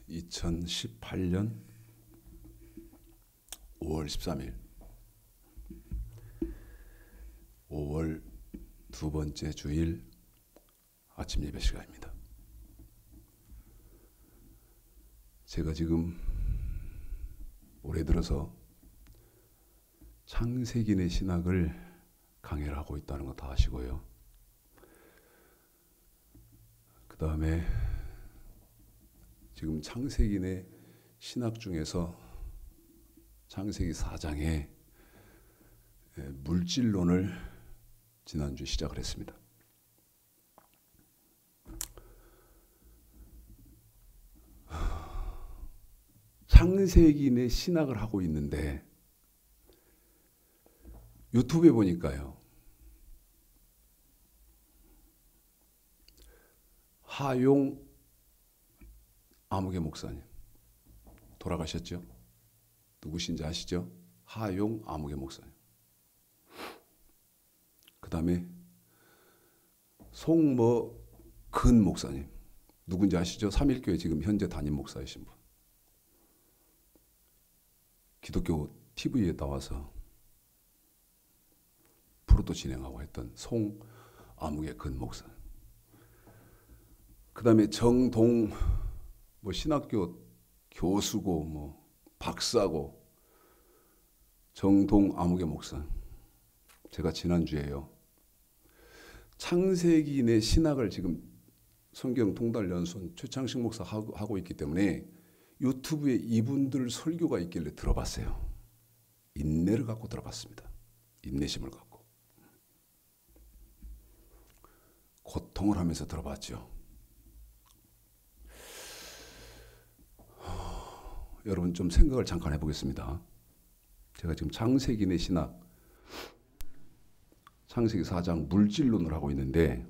2018년 5월 13일 5월 두 번째 주일 아침 예배 시간입니다. 제가 지금 올해 들어서 창세기의 신학을 강의를 하고 있다는 거 다 아시고요. 그 다음에 지금 창세기의 신학 중에서 창세기 4장의 물질론을 지난주 시작을 했습니다. 창세기의 신학을 하고 있는데 유튜브에 보니까요. 하용 아무개 목사님 돌아가셨죠? 누구신지 아시죠? 하용 아무개 목사님. 그 다음에 송근 목사님 누군지 아시죠? 삼일교회 지금 현재 담임 목사이신 분. 기독교 TV에 나와서 프로도 진행하고 했던 송아무개 근 목사. 그 다음에 정동 신학교 교수고 박사고 정동 아무개 목사. 제가 지난주에요. 창세기의 신학을 지금 성경 통달연수원 최창식 목사 하고 있기 때문에 유튜브에 이분들 설교가 있길래 들어봤어요. 인내를 갖고 들어봤습니다. 인내심을 갖고. 고통을 하면서 들어봤죠. 여러분 좀 생각을 잠깐 해보겠습니다. 제가 지금 창세기의 신학 창세기 4장 물질론을 하고 있는데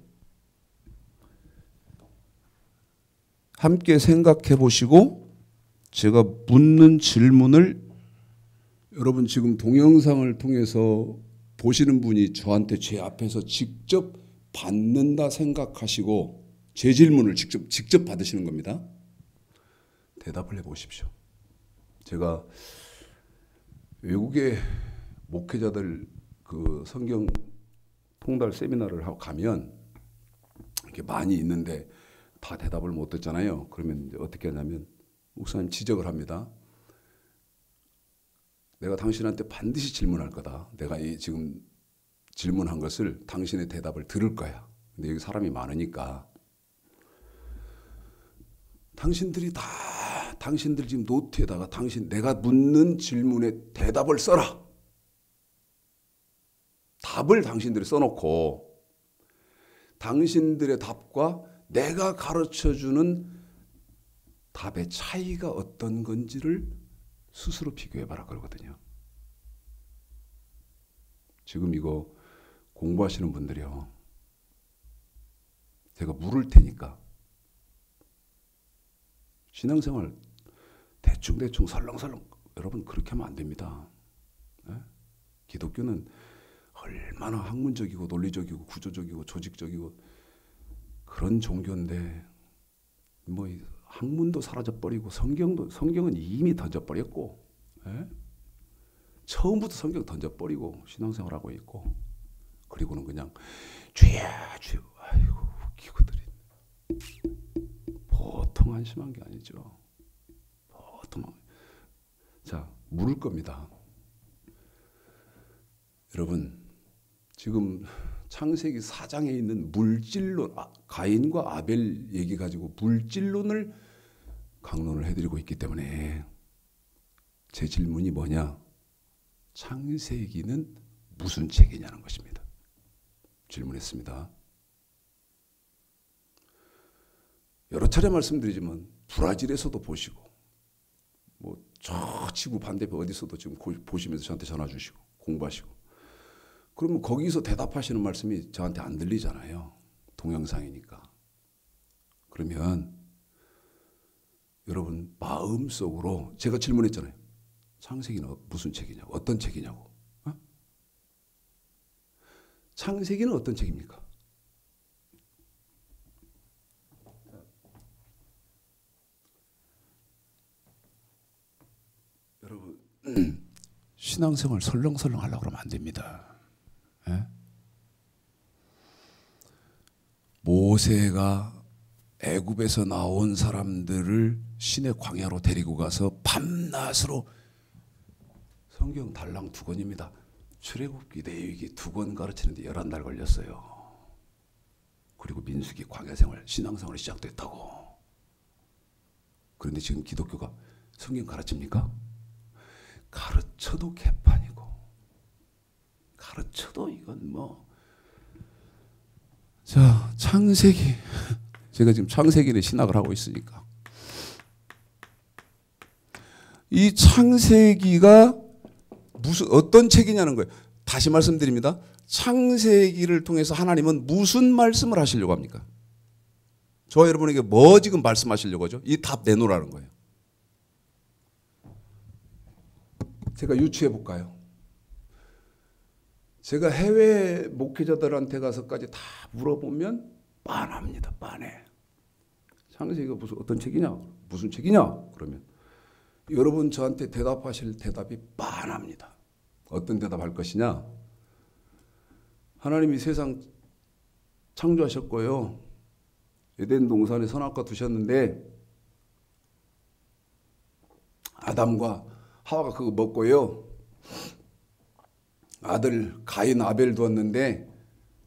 함께 생각해 보시고 제가 묻는 질문을 여러분 지금 동영상을 통해서 보시는 분이 저한테 제 앞에서 직접 받는다 생각하시고 제 질문을 직접 받으시는 겁니다. 대답을 해보십시오. 제가 외국의 목회자들 그 성경 통달 세미나를 하고 가면 이렇게 많이 있는데 다 대답을 못 듣잖아요. 그러면 어떻게 하냐면 목사님 지적을 합니다. 내가 당신한테 반드시 질문할 거다. 내가 지금 질문한 것을 당신의 대답을 들을 거야. 근데 여기 사람이 많으니까 당신들 지금 노트에다가 내가 묻는 질문에 대답을 써라. 답을 당신들이 써놓고 당신들의 답과 내가 가르쳐주는 답의 차이가 어떤 건지를 스스로 비교해봐라 그러거든요. 지금 이거 공부하시는 분들이요. 제가 물을 테니까 신앙생활 대충 설렁설렁 여러분 그렇게 하면 안 됩니다. 네? 기독교는 얼마나 학문적이고 논리적이고 구조적이고 조직적이고 그런 종교인데 학문도 사라져버리고 성경은 이미 던져버렸고 처음부터 성경 던져버리고 신앙생활하고 있고 그리고는 그냥 주야 아이고 웃기고들이 보통 한심한 게 아니죠. 보통 자 물을 겁니다. 여러분 지금 창세기 4장에 있는 물질론 가인과 아벨 얘기 가지고 물질론을 강론을 해드리고 있기 때문에 제 질문이 뭐냐? 창세기는 무슨 책이냐는 것입니다. 질문했습니다. 여러 차례 말씀드리지만 브라질에서도 보시고 저 지구 반대편 어디서도 지금 보시면서 저한테 전화 주시고 공부하시고 그러면 거기서 대답하시는 말씀이 저한테 안 들리잖아요. 동영상이니까. 그러면 여러분 마음속으로 제가 질문했잖아요. 창세기는 무슨 책이냐고. 어떤 책이냐고. 창세기는 어떤 책입니까? 신앙생활 설렁설렁 하려고 그러면 안 됩니다. 예? 모세가 애굽에서 나온 사람들을 신의 광야로 데리고 가서 밤낮으로 성경 달랑 2권입니다. 출애굽기, 레위기 2권 가르치는데 11달 걸렸어요. 그리고 민수기, 광야생활, 신앙생활이 시작됐다고. 그런데 지금 기독교가 성경 가르칩니까? 가르쳐도 개판이고, 가르쳐도 이건 뭐. 자, 창세기. 제가 지금 창세기를 신학을 하고 있으니까. 이 창세기가 어떤 책이냐는 거예요. 다시 말씀드립니다. 창세기를 통해서 하나님은 무슨 말씀을 하시려고 합니까? 저와 여러분에게 뭐 지금 말씀하시려고 하죠? 이 답 내놓으라는 거예요. 제가 유추해 볼까요? 제가 해외 목회자들한테 가서까지 다 물어보면 빤합니다. 빤해. 창세기가 무슨 어떤 책이냐? 무슨 책이냐? 그러면 여러분 저한테 대답하실 대답이 빤합니다. 어떤 대답할 것이냐? 하나님이 세상 창조하셨고요. 에덴 동산에 선악과 두셨는데 아담과 하와가 그거 먹고요. 아들 가인 아벨 두었는데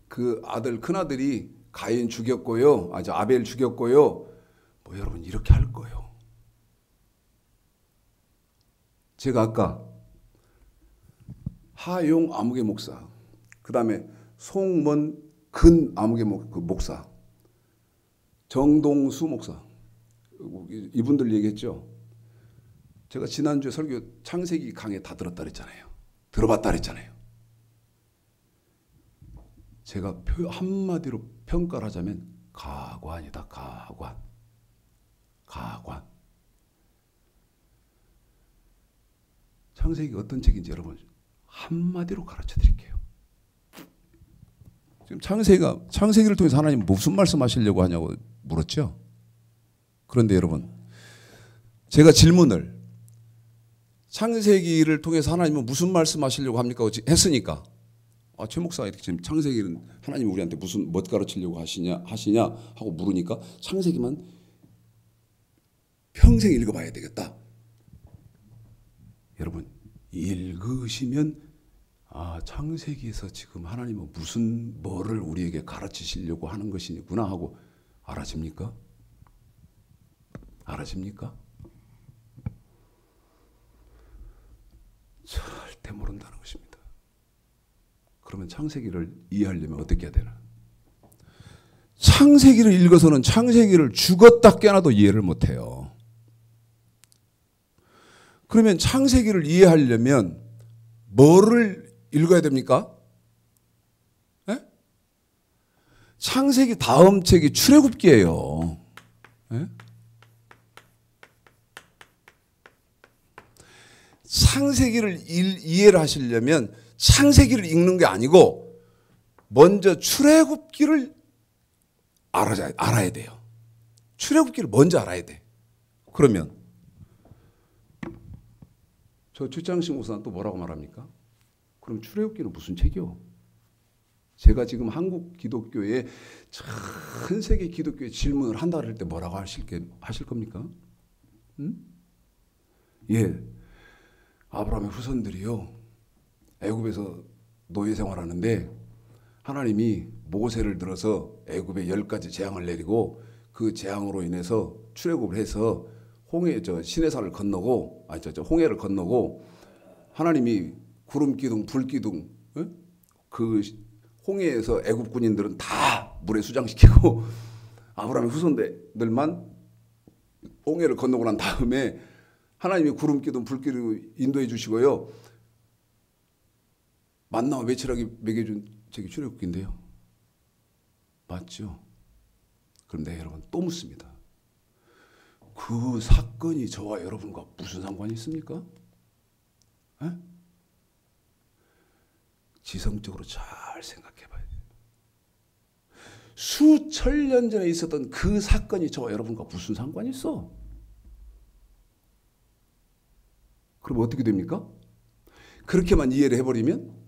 그 아들 큰아들이 가인 죽였고요. 아벨 죽였고요. 뭐 여러분 이렇게 할 거예요. 제가 아까 하용 아무개 목사, 그 다음에 송먼 근 아무개 목사, 정동수 목사, 이분들 얘기했죠. 제가 지난주에 설교 창세기 강의 다 들었다 그랬잖아요. 들어봤다 그랬잖아요. 제가 한마디로 평가를 하자면 가관이다. 가관. 가관. 창세기가 어떤 책인지 여러분 한마디로 가르쳐 드릴게요. 지금 창세기를 통해서 하나님 무슨 말씀하시려고 하냐고 물었죠. 그런데 여러분 제가 질문을 창세기를 통해서 하나님은 무슨 말씀하시려고 합니까? 했으니까 최 목사가 이렇게 지금 창세기는 하나님이 우리한테 무슨 뭐 가르치려고 하시냐 하고 물으니까 창세기만 평생 읽어봐야 되겠다. 여러분 읽으시면 창세기에서 지금 하나님은 뭐를 우리에게 가르치시려고 하는 것이구나 하고 알아집니까? 알아집니까? 절대 모른다는 것입니다. 그러면 창세기를 이해하려면 어떻게 해야 되나? 창세기를 읽어서는 창세기를 죽었다 깨어나도 이해를 못해요. 그러면 창세기를 이해하려면 뭐를 읽어야 됩니까? 에? 창세기 다음 책이 출애굽기예요. 에? 창세기를 이해를 하시려면 창세기를 읽는 게 아니고 먼저 출애굽기를 알아야 돼요. 출애굽기를 먼저 알아야 돼. 그러면 저 최창식 목사는 또 뭐라고 말합니까? 그럼 출애굽기는 무슨 책이요? 제가 지금 한국 기독교에 전 세계 기독교에 질문을 한다 그럴 때 뭐라고 하실 겁니까? 응? 예, 아브라함의 후손들이요 애굽에서 노예 생활하는데 하나님이 모세를 들어서 애굽에 10가지 재앙을 내리고 그 재앙으로 인해서 출애굽을 해서 시내산을 건너고 홍해를 건너고 하나님이 구름 기둥, 불 기둥, 그 홍해에서 애굽 군인들은 다 물에 수장시키고 아브라함의 후손들만 홍해를 건너고 난 다음에 하나님이 구름 기둥, 불 기둥 인도해 주시고요. 만나와 매출하게 먹여준 책이 출애굽기인데요. 맞죠? 그런데 여러분 또 묻습니다. 그 사건이 저와 여러분과 무슨 상관이 있습니까? 에? 지성적으로 잘 생각해 봐야 돼요. 수천 년 전에 있었던 그 사건이 저와 여러분과 무슨 상관이 있어? 그럼 어떻게 됩니까? 그렇게만 이해를 해버리면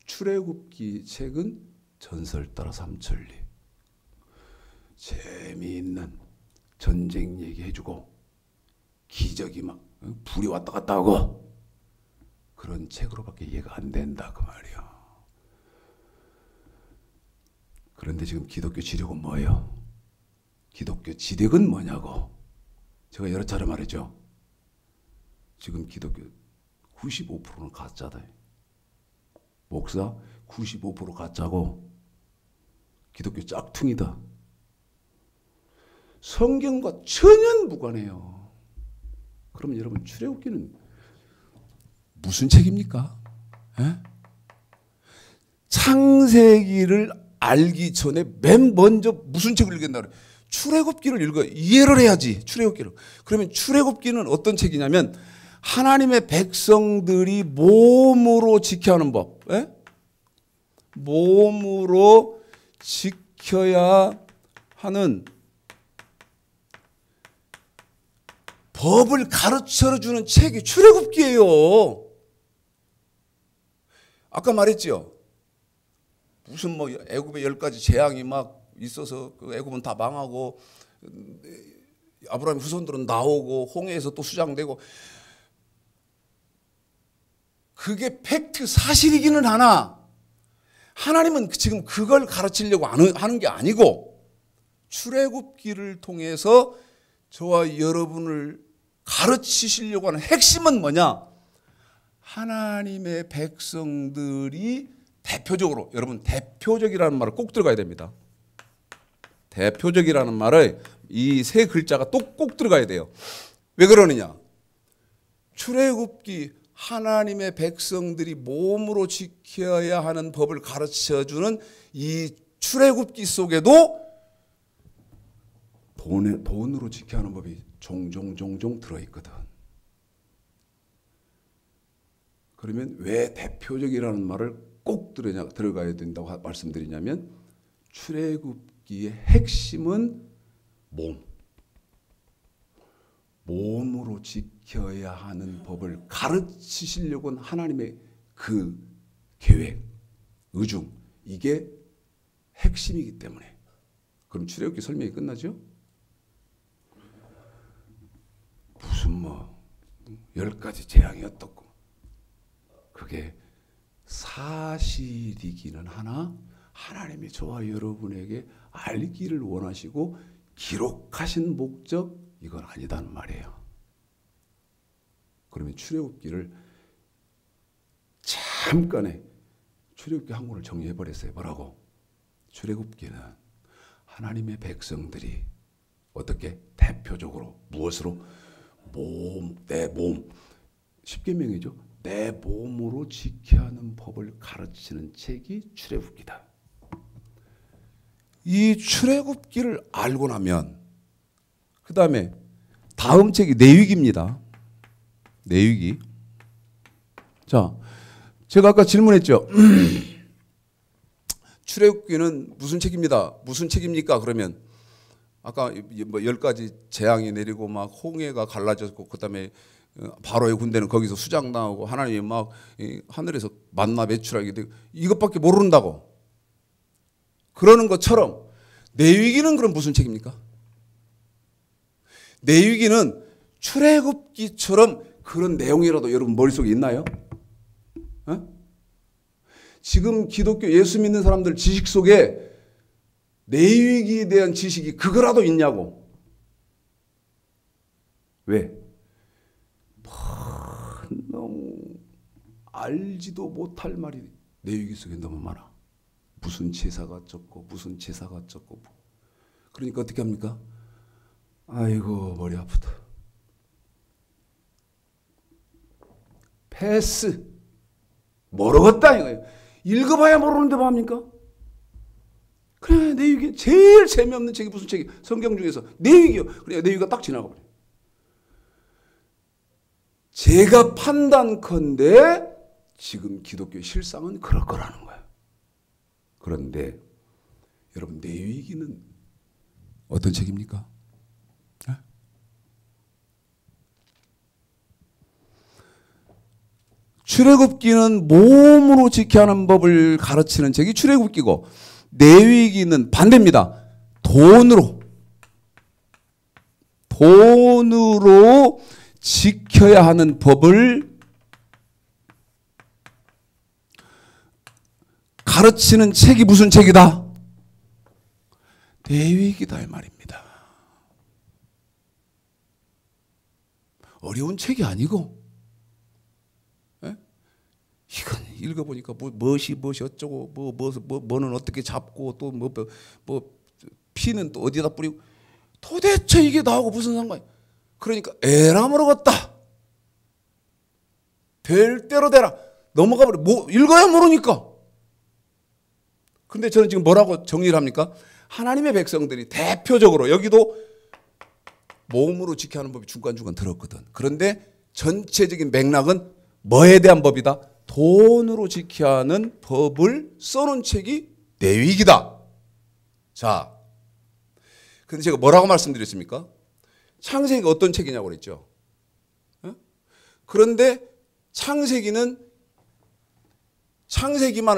출애굽기 책은 전설 따라 삼천리, 재미있는 전쟁 얘기해주고 기적이 막 불이 왔다 갔다 하고 그런 책으로밖에 이해가 안 된다 그 말이야. 그런데 지금 기독교 지력은 뭐예요? 기독교 지력은 뭐냐고 제가 여러 차례 말했죠. 지금 기독교 95%는 가짜다. 목사 95% 가짜고 기독교 짝퉁이다. 성경과 전혀 무관해요. 그럼 여러분 출애굽기는 무슨 책입니까? 에? 창세기를 알기 전에 맨 먼저 무슨 책을 읽겠나 그래? 출애굽기를 읽어 이해를 해야지. 출애굽기를. 그러면 출애굽기는 어떤 책이냐면 하나님의 백성들이 몸으로 지켜야 하는 법, 에? 몸으로 지켜야 하는 법을 가르쳐주는 책이 출애굽기예요. 아까 말했죠. 무슨 뭐 애굽의 10가지 재앙이 막 있어서 그 애굽은 다 망하고 아브라함 후손들은 나오고 홍해에서 또 수장되고 그게 팩트 사실이기는 하나 하나님은 지금 그걸 가르치려고 하는 게 아니고 출애굽기를 통해서 저와 여러분을 가르치시려고 하는 핵심은 뭐냐? 하나님의 백성들이 대표적으로, 여러분 대표적이라는 말을 꼭 들어가야 됩니다. 대표적이라는 말을 이 세 글자가 꼭 들어가야 돼요. 왜 그러느냐? 출애굽기 하나님의 백성들이 몸으로 지켜야 하는 법을 가르쳐주는 이 출애굽기 속에도 돈으로 지켜야 하는 법이 종종 들어있거든. 그러면 왜 대표적이라는 말을 꼭 들어가야 된다고 말씀드리냐면 출애굽기의 핵심은 몸으로 지켜야 하는 법을 가르치시려고 하는 하나님의 그 계획, 의중 이게 핵심이기 때문에 그럼 출애굽기 설명이 끝나죠? 무슨 뭐 10가지 재앙이 어떻고 그게 사실이기는 하나 하나님이 저와 여러분에게 알기를 원하시고 기록하신 목적 이건 아니다는 말이에요. 그러면 출애굽기를 잠깐에 출애굽기 한 권을 정리해버렸어요. 뭐라고? 출애굽기는 하나님의 백성들이 어떻게 대표적으로 무엇으로? 내 몸. 십계명이죠. 내 몸으로 지켜야 하는 법을 가르치는 책이 출애굽기다. 이 출애굽기를 알고 나면 그 다음에 다음 책이 내위기입니다. 내위기. 자, 제가 아까 질문했죠. 출애굽기는 무슨 책입니다. 무슨 책입니까? 그러면 아까 뭐 10가지 재앙이 내리고 막 홍해가 갈라졌고 그다음에 바로의 군대는 거기서 수장당하고 하나님이 막 하늘에서 만나 배출하게 되고 이것밖에 모른다고 그러는 것처럼 내위기는 그럼 무슨 책입니까? 내위기는 출애굽기처럼 그런 내용이라도 여러분 머릿속에 있나요? 어? 지금 기독교 예수 믿는 사람들 지식 속에 내위기에 대한 지식이 그거라도 있냐고. 왜? 너무 알지도 못할 말이 내위기 속에 너무 많아. 무슨 제사가 어쩌고 무슨 제사가 어쩌고. 그러니까 어떻게 합니까? 아이고 머리 아프다. 패스. 모르겠다 이거예요. 읽어봐야 모르는데 뭐합니까? 그래 내위기 제일 재미없는 책이 무슨 책이 성경 중에서 내위기요. 그래 내위기가 딱 지나가 버려. 제가 판단컨대 지금 기독교의 실상은 그럴 거라는 거예요. 그런데 여러분 내위기는 어떤 책입니까? 출애굽기는 몸으로 지켜야 하는 법을 가르치는 책이 출애굽기고, 레위기는 반대입니다. 돈으로 지켜야 하는 법을 가르치는 책이 무슨 책이다? 레위기다 이 말입니다. 어려운 책이 아니고, 예? 이건 읽어보니까 무엇이 어쩌고, 뭐는 어떻게 잡고, 또 피는 또 어디다 뿌리고, 도대체 이게 나하고 무슨 상관이야? 그러니까 에라 모르겠다. 될 대로 되라. 넘어가 버려. 읽어야 모르니까. 근데 저는 지금 뭐라고 정리를 합니까? 하나님의 백성들이 대표적으로, 여기도 몸으로 지켜야 하는 법이 중간중간 들었거든. 그런데 전체적인 맥락은 뭐에 대한 법이다? 돈으로 지켜야 하는 법을 써놓은 책이 레위기다. 자, 근데 제가 뭐라고 말씀드렸습니까? 창세기가 어떤 책이냐고 그랬죠. 그런데 창세기만을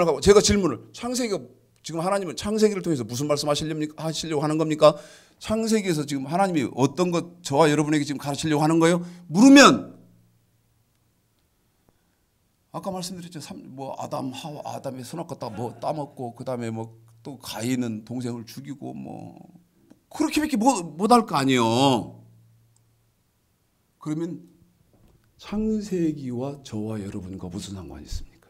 가고, 제가 질문을, 창세기가 지금 하나님은 창세기를 통해서 무슨 말씀하시려고 하는 겁니까? 창세기에서 지금 하나님이 어떤 것 저와 여러분에게 지금 가르치려고 하는 거예요? 물으면 아까 말씀드렸죠. 아담의 선악과 따먹고, 그 다음에 또 가인은 동생을 죽이고, 그렇게밖에 못할 거 아니에요. 그러면 창세기와 저와 여러분과 무슨 상관이 있습니까?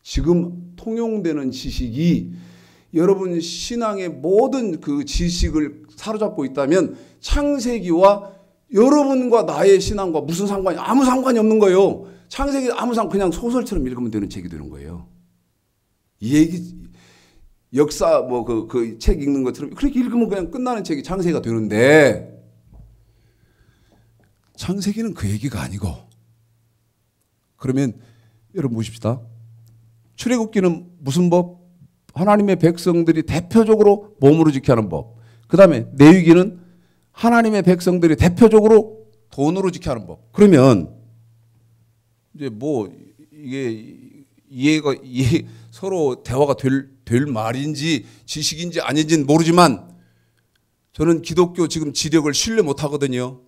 지금 통용되는 지식이 여러분 신앙의 모든 그 지식을 사로잡고 있다면 창세기와 여러분과 나의 신앙과 무슨 상관이, 아무 상관이 없는 거예요. 창세기 그냥 소설처럼 읽으면 되는 책이 되는 거예요. 이 얘기, 역사 그 책 읽는 것처럼 그렇게 읽으면 그냥 끝나는 책이 창세기가 되는데, 창세기는 그 얘기가 아니고, 그러면 여러분 보십시다. 출애굽기는 무슨 법? 하나님의 백성들이 대표적으로 몸으로 지켜야 하는 법. 그 다음에 레위기는 하나님의 백성들이 대표적으로 돈으로 지켜야 하는 법. 그러면 이제 이게 서로 대화가 될 말인지 지식인지 아닌지는 모르지만, 저는 기독교 지금 지력을 신뢰 못 하거든요.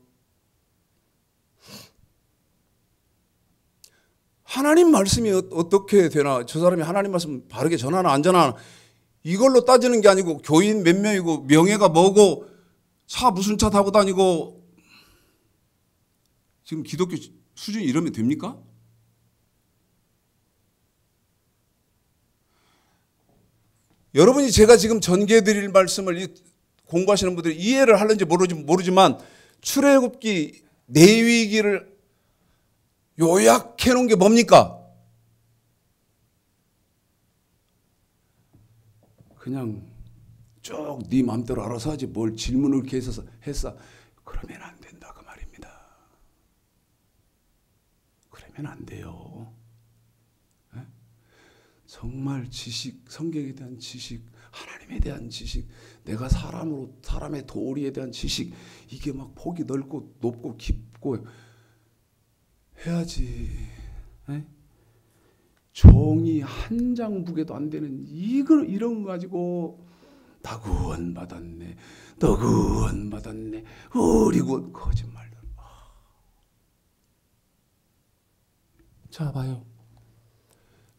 하나님 말씀이 어떻게 되나, 저 사람이 하나님 말씀 바르게 전하나 안 전하나, 이걸로 따지는 게 아니고, 교인 몇 명이고 명예가 뭐고 차 무슨 차 타고 다니고, 지금 기독교 수준이 이러면 됩니까? 여러분이 제가 지금 전개해드릴 말씀을 공부하시는 분들이 이해를 하는지 모르지만 출애굽기, 레위기를 요약해 놓은 게 뭡니까? 그냥 쭉 네 마음대로 알아서 하지 뭘 질문을 이렇게 했어. 그러면 안 된다 그 말입니다. 그러면 안 돼요. 네? 정말 지식, 성경에 대한 지식, 하나님에 대한 지식, 내가 사람의 도리에 대한 지식, 이게 막 폭이 넓고 높고 깊고 해야지. 에? 종이 한 장 무게도 안 되는 이런 거 가지고 나구원 받았네, 너구원 받았네, 어리고 거짓말들. 자 봐요.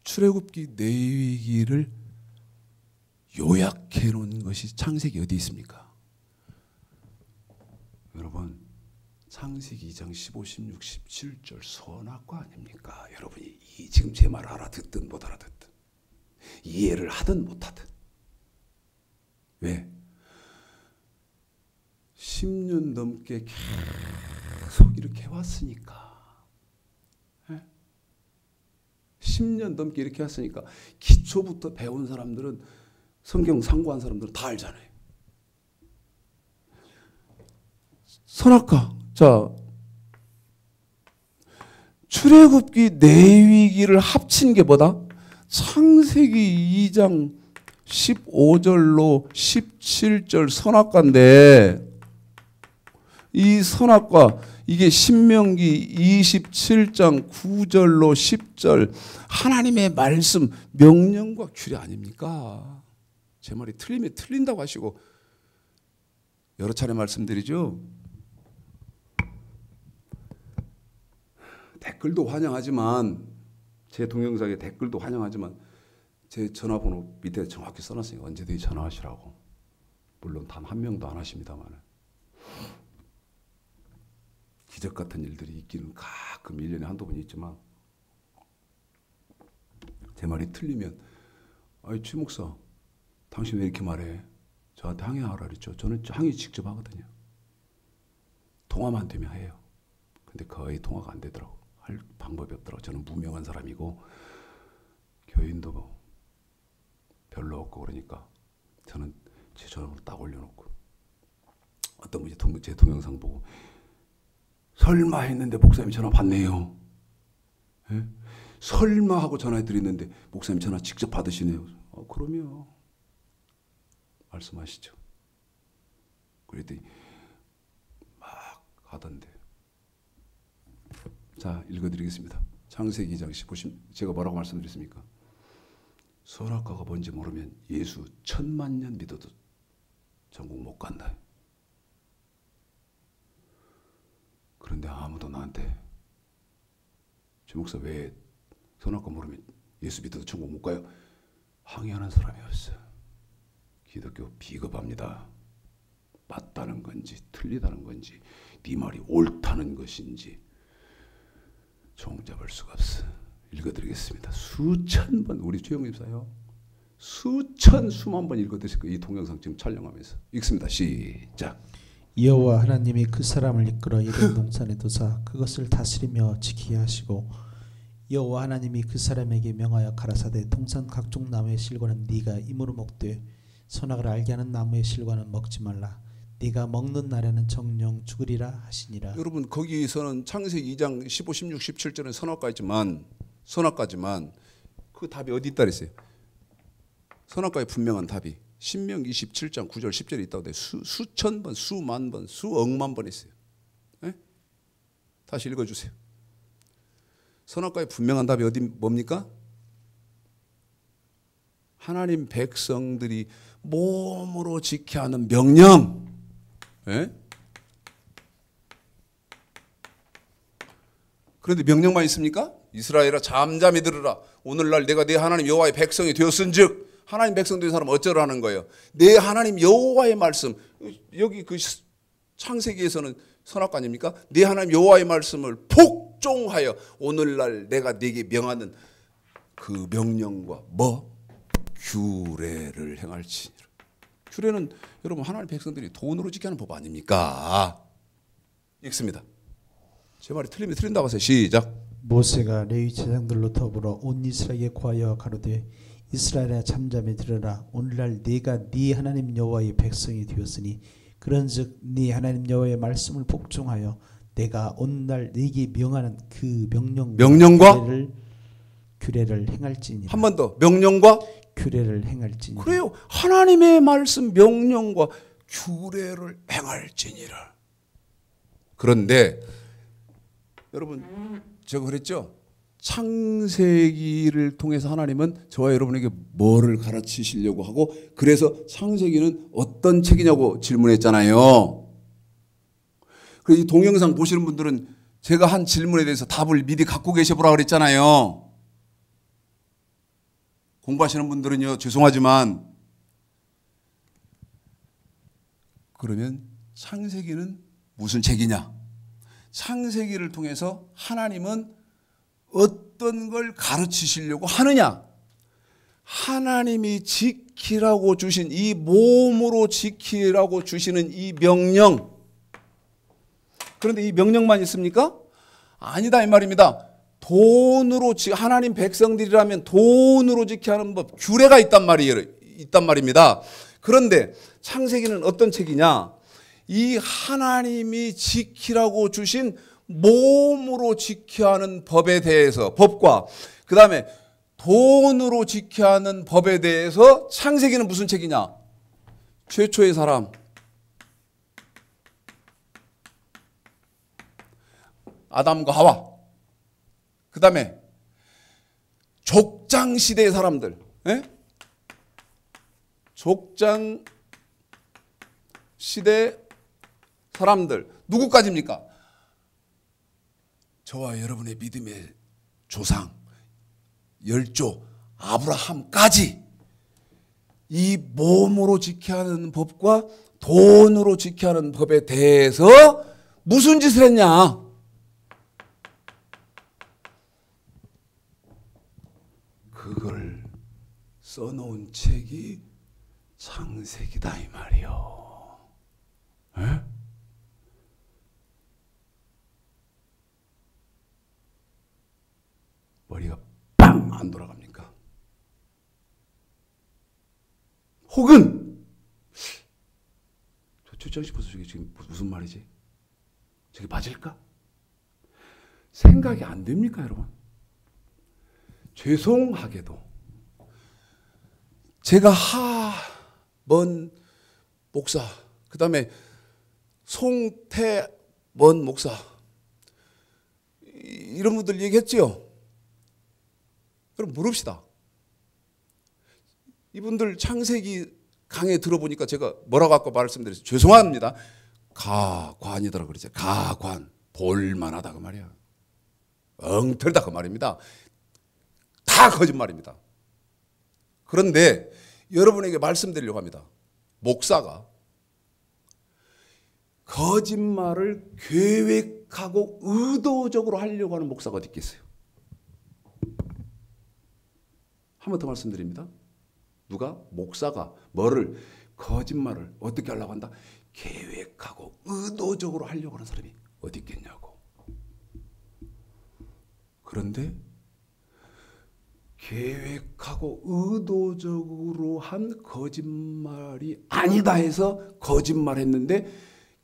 출애굽기, 레위기를 요약해 놓은 것이 창세기 어디 있습니까? 여러분, 창세기 2장 15, 16, 17절 선악과 아닙니까? 여러분이 지금 제 말 알아듣든 못 알아듣든, 이해를 하든 못하든. 왜? 10년 넘게 계속 이렇게 왔으니까. 10년 넘게 이렇게 왔으니까 기초부터 배운 사람들은, 성경 상고한 사람들은 다 알잖아요. 선악과. 자, 출애굽기, 레위기를 합친 게 뭐다? 창세기 2장 15절로 17절 선악과인데, 이 선악과, 이게 신명기 27장 9절로 10절 하나님의 말씀 명령과 규례 아닙니까? 제 말이 틀리면 틀린다고 하시고 여러 차례 말씀드리죠. 댓글도 환영하지만 제 동영상에 댓글도 환영하지만 제 전화번호 밑에 정확히 써놨으니까 언제든지 전화하시라고. 물론 단 한 명도 안 하십니다만 기적 같은 일들이 있기는 가끔 1년에 한두 번 있지만 제 말이 틀리면 아이 최 목사 당신 왜 이렇게 말해? 저한테 항의하라 그랬죠. 저는 항의 직접 하거든요. 통화만 되면 해요. 근데 거의 통화가 안 되더라고. 할 방법이 없더라고. 저는 무명한 사람이고 교인도 별로 없고 그러니까 저는 제 전화번호 딱 올려놓고 어떤 분이 제 동영상 보고 설마 했는데 목사님 전화 받네요. 예? 설마 하고 전화해드렸는데 목사님 전화 직접 받으시네요. 그럼요. 말씀하시죠. 그랬더니 막 하던데. 자, 읽어드리겠습니다. 창세기 2장 15절. 제가 뭐라고 말씀드렸습니까? 선악과가 뭔지 모르면 예수 1000만 년 믿어도 전국 못 간다. 그런데 아무도 나한테 최 목사 왜 선악과 모르면 예수 믿어도 천국 못 가요? 항의하는 사람이 없어요. 기독교 비겁합니다. 맞다는 건지 틀리다는 건지 네 말이 옳다는 것인지 종잡을 수가 없어. 읽어드리겠습니다. 수천 번 우리 최영림 사요. 수만 번 읽어드릴 거예요. 이 동영상 지금 촬영하면서 읽습니다. 시작. 여호와 하나님이 그 사람을 이끌어 에덴 동산에 두사 그것을 다스리며 지키게 하시고 여호와 하나님이 그 사람에게 명하여 가라사대 동산 각종 나무의 실과는 네가 임으로 먹되 선악을 알게 하는 나무의 실과는 먹지 말라. 네가 먹는 날에는 정령 죽으리라 하시니라. 여러분 거기서는 창세기 2장 15, 16, 17절은 선악과지만 그 답이 어디 있다 그랬어요? 선악과의 분명한 답이 신명기 27장 9절 10절에 있다고 돼. 수천 번, 수만 번, 수억만 번 있어요. 네? 다시 읽어주세요. 선악과의 분명한 답이 어디 뭡니까? 하나님 백성들이 몸으로 지켜야 하는 명령. 네? 그런데 명령만 있습니까? 이스라엘아 잠잠히 들으라. 오늘날 내가 네 하나님 여호와의 백성이 되었은즉 하나님 백성 된 사람 어쩌라는 거예요? 내 하나님 여호와의 말씀. 여기 그 창세기에서는 선악과 아닙니까? 내 하나님 여호와의 말씀을 복종하여 오늘날 내가 네게 명하는 그 명령과 뭐? 규례를 행할지니라. 규례는 여러분 하나님 백성들이 돈으로 지켜야 하는 법 아닙니까? 읽습니다. 제 말이 틀리면 틀린다고 하세요. 시작. 모세가 레위 제사장들로 더불어 온 이스라엘에게 고하여 가로되 이스라엘아 잠잠히 들으라. 오늘날 네가 네 하나님 여호와의 백성이 되었으니 그런즉 네 하나님 여호와의 말씀을 복종하여 내가 오늘날 네게 명하는 그 명령과 규례를 행할지니라. 한 번 더. 명령과 규례를 행할지니라. 그래요. 하나님의 말씀 명령과 규례를 행할지니라. 그런데 여러분 제가 그랬죠. 창세기를 통해서 하나님은 저와 여러분에게 뭐를 가르치시려고 하고 그래서 창세기는 어떤 책이냐고 질문했잖아요. 그래서 이 동영상 보시는 분들은 제가 한 질문에 대해서 답을 미리 갖고 계셔보라 그랬잖아요. 공부하시는 분들은요 죄송하지만 그러면 창세기는 무슨 책이냐? 창세기를 통해서 하나님은 어떤 걸 가르치시려고 하느냐? 하나님이 지키라고 주신 이 몸으로 지키라고 주시는 이 명령. 그런데 이 명령만 있습니까? 아니다 이 말입니다. 돈으로 하나님 백성들이라면 돈으로 지켜야 하는 법, 규례가 있단 말입니다. 그런데 창세기는 어떤 책이냐? 이 하나님이 지키라고 주신 몸으로 지켜야 하는 법에 대해서 법과 그 다음에 돈으로 지켜야 하는 법에 대해서 창세기는 무슨 책이냐? 최초의 사람 아담과 하와. 그 다음에 족장 시대의 사람들. 예? 족장 시대 사람들. 누구까지입니까? 저와 여러분의 믿음의 조상, 열조, 아브라함까지 이 몸으로 지켜야 하는 법과 돈으로 지켜야 하는 법에 대해서 무슨 짓을 했냐? 그걸 써놓은 책이 창세기다 이 말이요. 에? 머리가 빵 안 돌아갑니까? 혹은 저 최장 싶어서 저게 지금 무슨 말이지? 저게 맞을까? 생각이 안 됩니까, 여러분? 죄송하게도 제가 하먼 목사, 그 다음에 송태먼 목사 이런 분들 얘기했죠. 그럼 물읍시다. 이분들 창세기 강의 들어보니까 제가 뭐라고 아까 말씀드렸어요. 죄송합니다. 가관이더라 그러죠. 가관. 볼만하다 그 말이야. 엉터리다 그 말입니다. 다 거짓말입니다. 그런데 여러분에게 말씀드리려고 합니다. 목사가 거짓말을 계획하고 의도적으로 하려고 하는 목사가 어디 있겠어요? 한 번 더 말씀드립니다. 누가? 목사가 뭐를? 거짓말을 어떻게 하려고 한다? 계획하고 의도적으로 하려고 하는 사람이 어디 있겠냐고. 그런데 계획하고 의도적으로 한 거짓말이 아니다 해서 거짓말했는데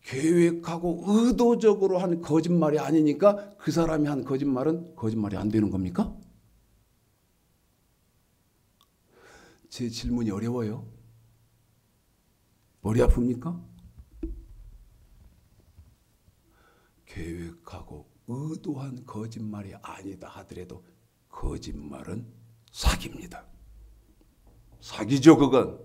계획하고 의도적으로 한 거짓말이 아니니까 그 사람이 한 거짓말은 거짓말이 안 되는 겁니까? 제 질문이 어려워요? 머리 아픕니까? 계획하고 의도한 거짓말이 아니다 하더라도 거짓말은 사기입니다. 사기죠, 그건.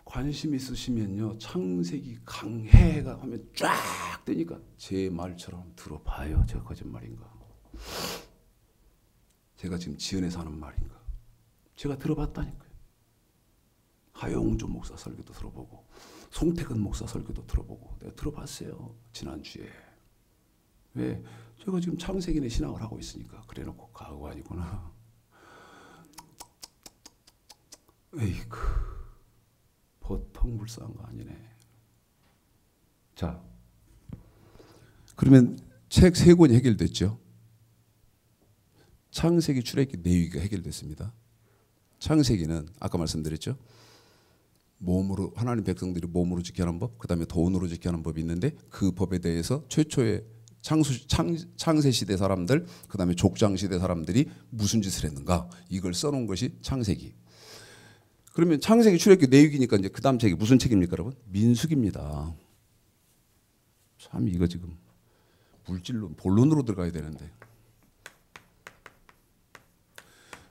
관심 있으시면요, 창세기 강해가 하면 쫙 뜨니까 제 말처럼 들어봐요. 제가 거짓말인가? 제가 지금 지연해서 하는 말인가? 제가 들어봤다니까요. 하용조 목사 설교도 들어보고 송태근 목사 설교도 들어보고 내가 들어봤어요. 지난주에. 왜? 제가 지금 창세기내 신앙을 하고 있으니까. 그래놓고 가관이구나. 에이그, 보통 불쌍한 거 아니네. 자, 그러면 책 3권이 해결됐죠. 창세기, 출애굽기, 레위기가 해결됐습니다. 창세기는 아까 말씀드렸죠. 몸으로, 하나님 백성들이 몸으로 지켜야 하는 법, 그 다음에 돈으로 지켜야 하는 법이 있는데 그 법에 대해서 최초의 창세시대 사람들, 그 다음에 족장시대 사람들이 무슨 짓을 했는가, 이걸 써놓은 것이 창세기. 그러면 창세기, 출애굽기, 레위기니까 이제 그 다음 책이 무슨 책입니까, 여러분? 민수기입니다. 참 이거 지금 물질로, 본론으로 들어가야 되는데.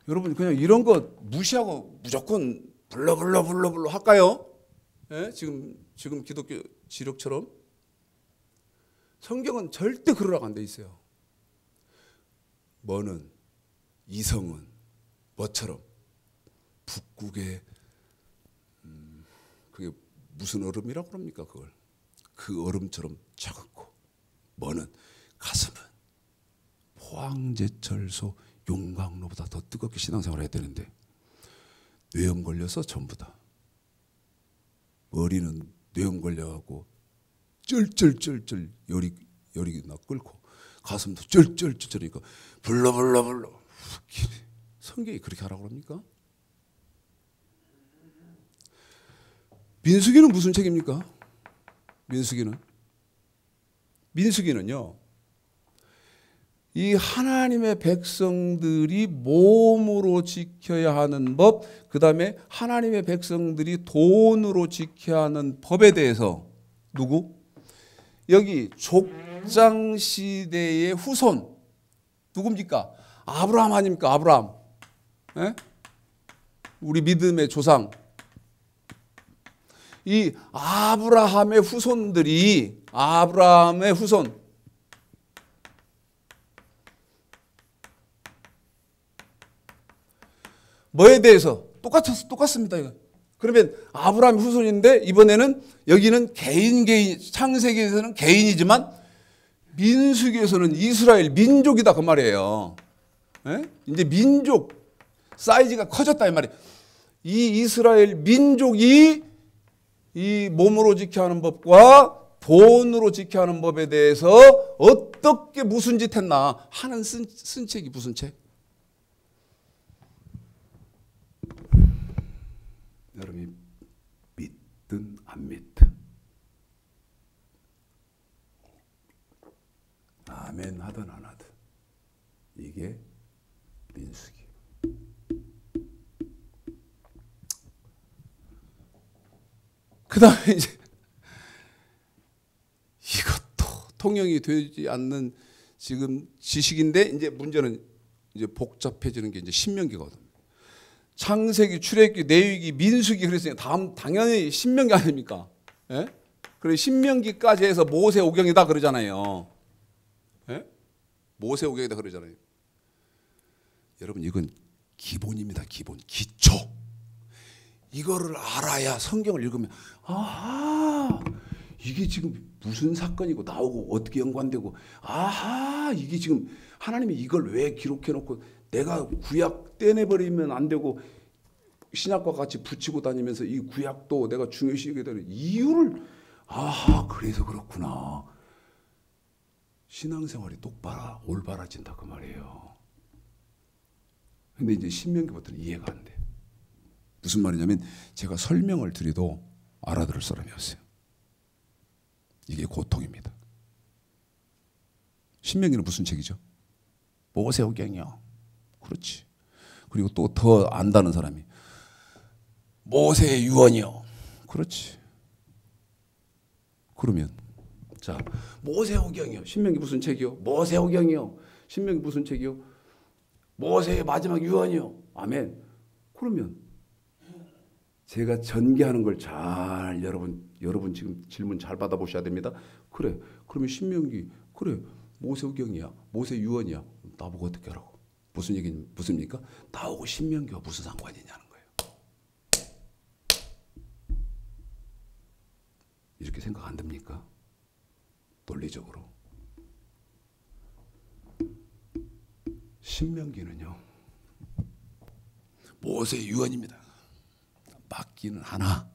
여러분 그냥 이런 거 무시하고 무조건 불러 할까요? 예? 지금 기독교 지력처럼 성경은 절대 그러라고 안 돼 있어요. 뭐는 이성은 뭐처럼 북극의 그게 무슨 얼음이라고 그럽니까 그걸? 그 얼음처럼 차갑고 뭐는 가슴은 포항제철소 용광로보다 더 뜨겁게 신앙생활을 해야 되는데 뇌염 걸려서 전부 다 머리는 뇌염 걸려가고 쩔쩔쩔쩔 열이 나 끓고 가슴도 쩔쩔쩔쩔이니까 불러 성경이 그렇게 하라고 합니까? 민수기는 무슨 책입니까? 민수기는요, 이 하나님의 백성들이 몸으로 지켜야 하는 법, 그 다음에 하나님의 백성들이 돈으로 지켜야 하는 법에 대해서 누구? 여기 족장 시대의 후손 누굽니까? 아브라함 아닙니까? 아브라함. 예? 우리 믿음의 조상. 이 아브라함의 후손들이 아브라함의 후손 뭐에 대해서 똑같습니다. 이거. 그러면 아브라함의 후손인데 이번에는 여기는 개인 창세기에서는 개인이지만 민수기에서는 이스라엘 민족이다 그 말이에요. 예? 이제 민족 사이즈가 커졌다 이 말이에요. 이 이스라엘 민족이 이 몸으로 지켜야 하는 법과 돈으로 지켜야 하는 법에 대해서 어떻게 무슨 짓 했나 하는 쓴 책이 무슨 책? 여러분이 믿든 안 믿든 아멘 하든 안 하든 이게 민수기. 그 다음에 이제 이것도 통용이 되지 않는 지금 지식인데 이제 문제는 이제 복잡해지는 게 이제 신명기거든. 창세기, 출애굽기, 레위기, 민수기 그랬으니 다음 당연히 신명기 아닙니까? 예? 그래 신명기까지 해서 모세오경이다 그러잖아요. 예? 모세오경이다 그러잖아요. 여러분 이건 기본입니다. 기본, 기초. 이거를 알아야 성경을 읽으면 아하 이게 지금 무슨 사건이고 나오고 어떻게 연관되고 아하 이게 지금 하나님이 이걸 왜 기록해놓고 내가 구약 떼내버리면 안 되고 신약과 같이 붙이고 다니면서 이 구약도 내가 중요시하게 되는 이유를 아하 그래서 그렇구나. 신앙생활이 올바라진다 그 말이에요. 근데 이제 신명기부터는 이해가 안 돼. 무슨 말이냐면 제가 설명을 드려도 알아들을 사람이 없어요. 이게 고통입니다. 신명기는 무슨 책이죠? 모세오경이요. 그렇지. 그리고 또 더 안다는 사람이 모세의 유언이요. 그렇지. 그러면 자 모세오경이요. 신명기 무슨 책이요? 모세오경이요. 신명기 무슨 책이요? 모세의 마지막 유언이요. 아멘. 그러면 제가 전개하는 걸 잘 여러분 지금 질문 잘 받아보셔야 됩니다. 그래. 그러면 신명기 그래. 모세오경이야. 모세 유언이야. 나보고 어떻게 하라고? 무슨 얘기입니까? 나하고 신명기와 무슨 상관이 있냐는 거예요. 이렇게 생각 안 듭니까? 논리적으로. 신명기는요. 모세 유언입니다. 맞기는 하나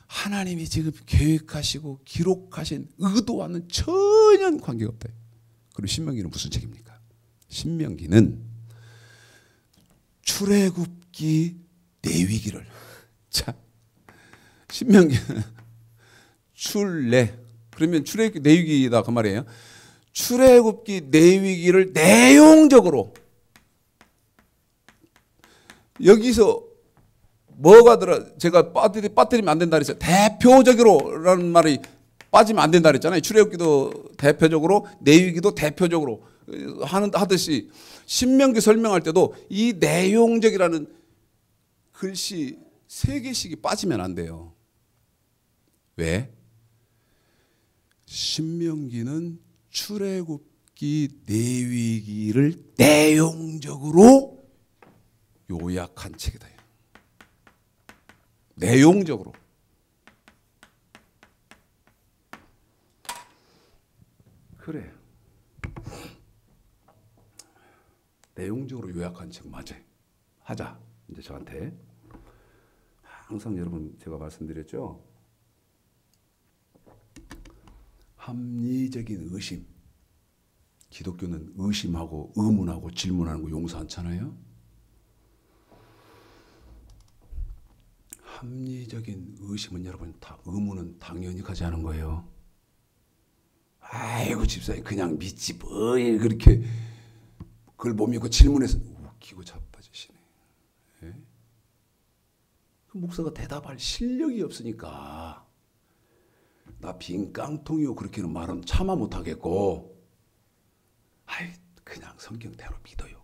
하나님이 지금 계획하시고 기록하신 의도와는 전혀 관계가 없다. 그럼 신명기는 무슨 책입니까? 신명기는 출애굽기 레위기를 자 신명기는 출레 그러면 출애굽기 레위기다 그 말이에요. 출애굽기 레위기를 내용적으로 여기서 뭐가 들어 제가 빠뜨리면 안 된다 그랬어요. 대표적으로라는 말이 빠지면 안 된다 그랬잖아요. 출애굽기도 대표적으로 레위기도 대표적으로 하듯이 신명기 설명할 때도 이 내용적이라는 글씨 3개씩이 빠지면 안 돼요. 왜? 신명기는 출애굽기 레위기를 내용적으로 요약한 책이다. 내용적으로. 그래. 내용적으로 요약한 책 맞아요. 하자. 이제 저한테 항상 여러분 제가 말씀드렸죠. 합리적인 의심. 기독교는 의심하고 의문하고 질문하는 거 용서 않잖아요. 합리적인 의심은 여러분 다 의문은 당연히 가지 않은 거예요. 아이고 집사님 그냥 믿지 뭐 그렇게 그걸 못 믿고 질문해서 웃기고 자빠지시네. 예? 그 목사가 대답할 실력이 없으니까 나 빈 깡통이요 그렇게는 말은 차마 못하겠고, 아이 그냥 성경대로 믿어요.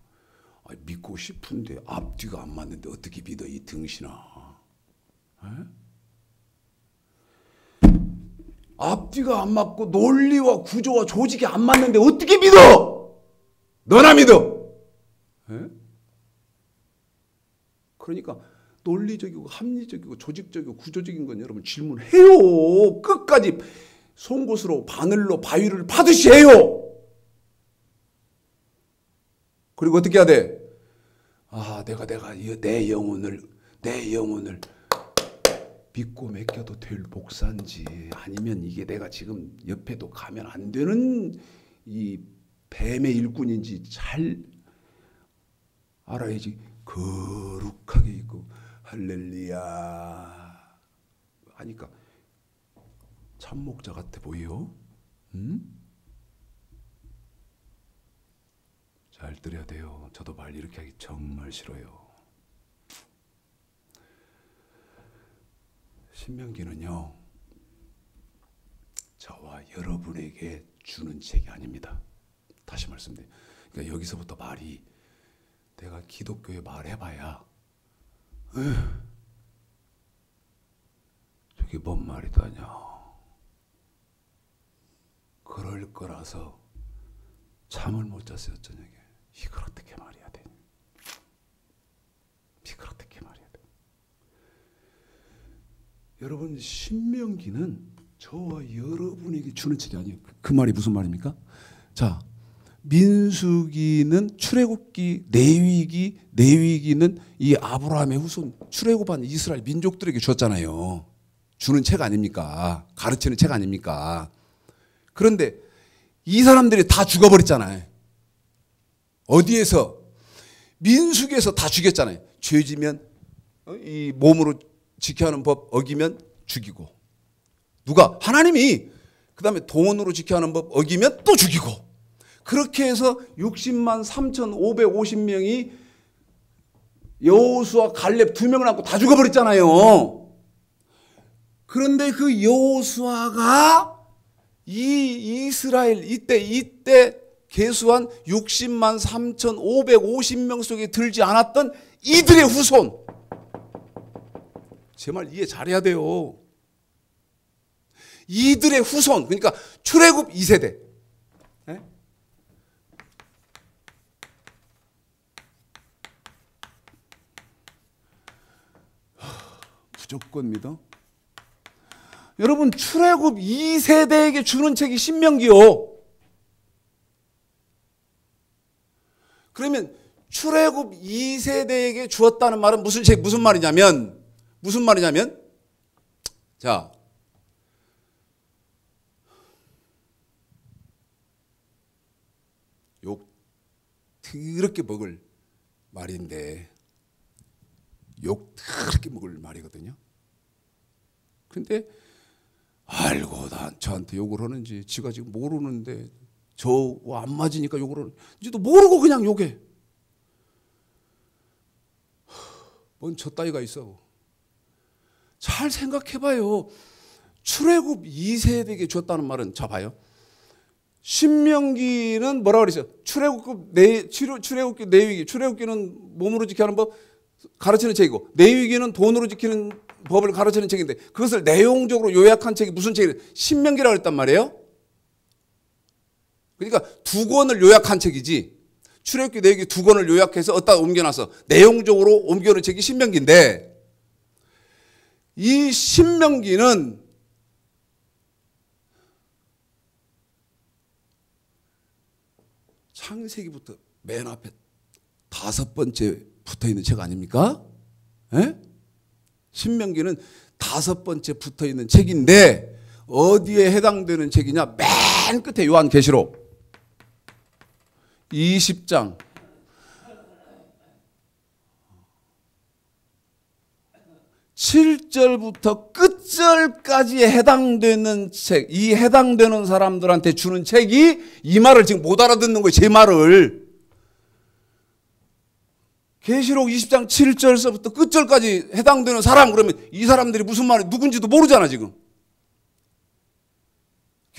아이, 믿고 싶은데 앞뒤가 안 맞는데 어떻게 믿어 이 등신아. 에? 앞뒤가 안 맞고 논리와 구조와 조직이 안 맞는데 어떻게 믿어? 너나 믿어. 에? 그러니까 논리적이고 합리적이고 조직적이고 구조적인 건 여러분 질문해요. 끝까지 송곳으로 바늘로 바위를 파듯이 해요. 그리고 어떻게 해야 돼? 아, 내가 내 영혼을 믿고 맡겨도 될 목사인지 아니면 이게 내가 지금 옆에도 가면 안 되는 이 뱀의 일꾼인지 잘 알아야지. 거룩하게 있고 할렐루야 하니까 참목자 같아 보여? 잘 들어야 돼요. 저도 말 이렇게 하기 정말 싫어요. 신명기는요, 저와 여러분에게 주는 책이 아닙니다. 다시 말씀드려요. 그러니까 여기서부터 말이 내가 기독교에 말해봐야 저게 뭔 말이다냐. 그럴 거라서 잠을 못 잤어요 저녁에. 이걸 어떻게 말해야 돼? 이걸 어떻게 말해야 돼? 여러분 신명기는 저와 여러분에게 주는 책이 아니에요. 그 말이 무슨 말입니까? 자, 민수기는 출애굽기, 레위기는 이 아브라함의 후손 출애굽한 이스라엘 민족들에게 줬잖아요. 주는 책 아닙니까? 가르치는 책 아닙니까? 그런데 이 사람들이 다 죽어버렸잖아요. 어디에서? 민수기에서 다 죽였잖아요. 죄지면 이 몸으로 지켜야 하는 법 어기면 죽이고, 누가? 하나님이. 그 다음에 돈으로 지켜야 하는 법 어기면 또 죽이고. 그렇게 해서 60만 3,550명이 여호수아 갈렙 2명을 낳고 다 죽어버렸잖아요. 그런데 그 여호수아가 이 이스라엘 이때 계수한 60만 3,550명 속에 들지 않았던 이들의 후손. 제 말 이해 잘해야 돼요. 이들의 후손, 그러니까 출애굽 2세대. 네? 무조건 믿어? 여러분 출애굽 2세대에게 주는 책이 신명기요. 그러면 출애굽 2세대에게 주었다는 말은 무슨 말이냐면 자, 욕 더럽게 먹을 말인데, 욕 더럽게 먹을 말이거든요. 근데 알고 저한테 욕을 하는지, 지가 지금 모르는데 저와 안 맞으니까 욕을 하는지도 모르고 그냥 욕해. 뭔 저 따위가 있어. 잘 생각해봐요. 출애굽 2세대에게 줬다는 말은, 자 봐요. 신명기는 뭐라고 그랬어요? 출애굽기, 레위기. 출애굽기는 몸으로 지켜야 하는 법 가르치는 책이고, 레위기는 돈으로 지키는 법을 가르치는 책인데, 그것을 내용적으로 요약한 책이 무슨 책이에요? 신명기라고 했단 말이에요. 그러니까 두 권을 요약한 책이지, 출애굽기, 레위기 두 권을 요약해서 어디다 옮겨놔서 내용적으로 옮겨놓은 책이 신명기인데, 이 신명기는 창세기부터 맨 앞에 5번째 붙어있는 책 아닙니까? 에? 신명기는 5번째 붙어있는 책인데 어디에 해당되는 책이냐? 맨 끝에 요한계시록 20장 7절부터 끝절까지 해당되는 책, 이 해당되는 사람들한테 주는 책이 이 말을 지금 못 알아듣는 거예요. 제 말을. 계시록 20장 7절서부터 끝절까지 해당되는 사람, 그러면 이 사람들이 무슨 말이 누군지도 모르잖아 지금.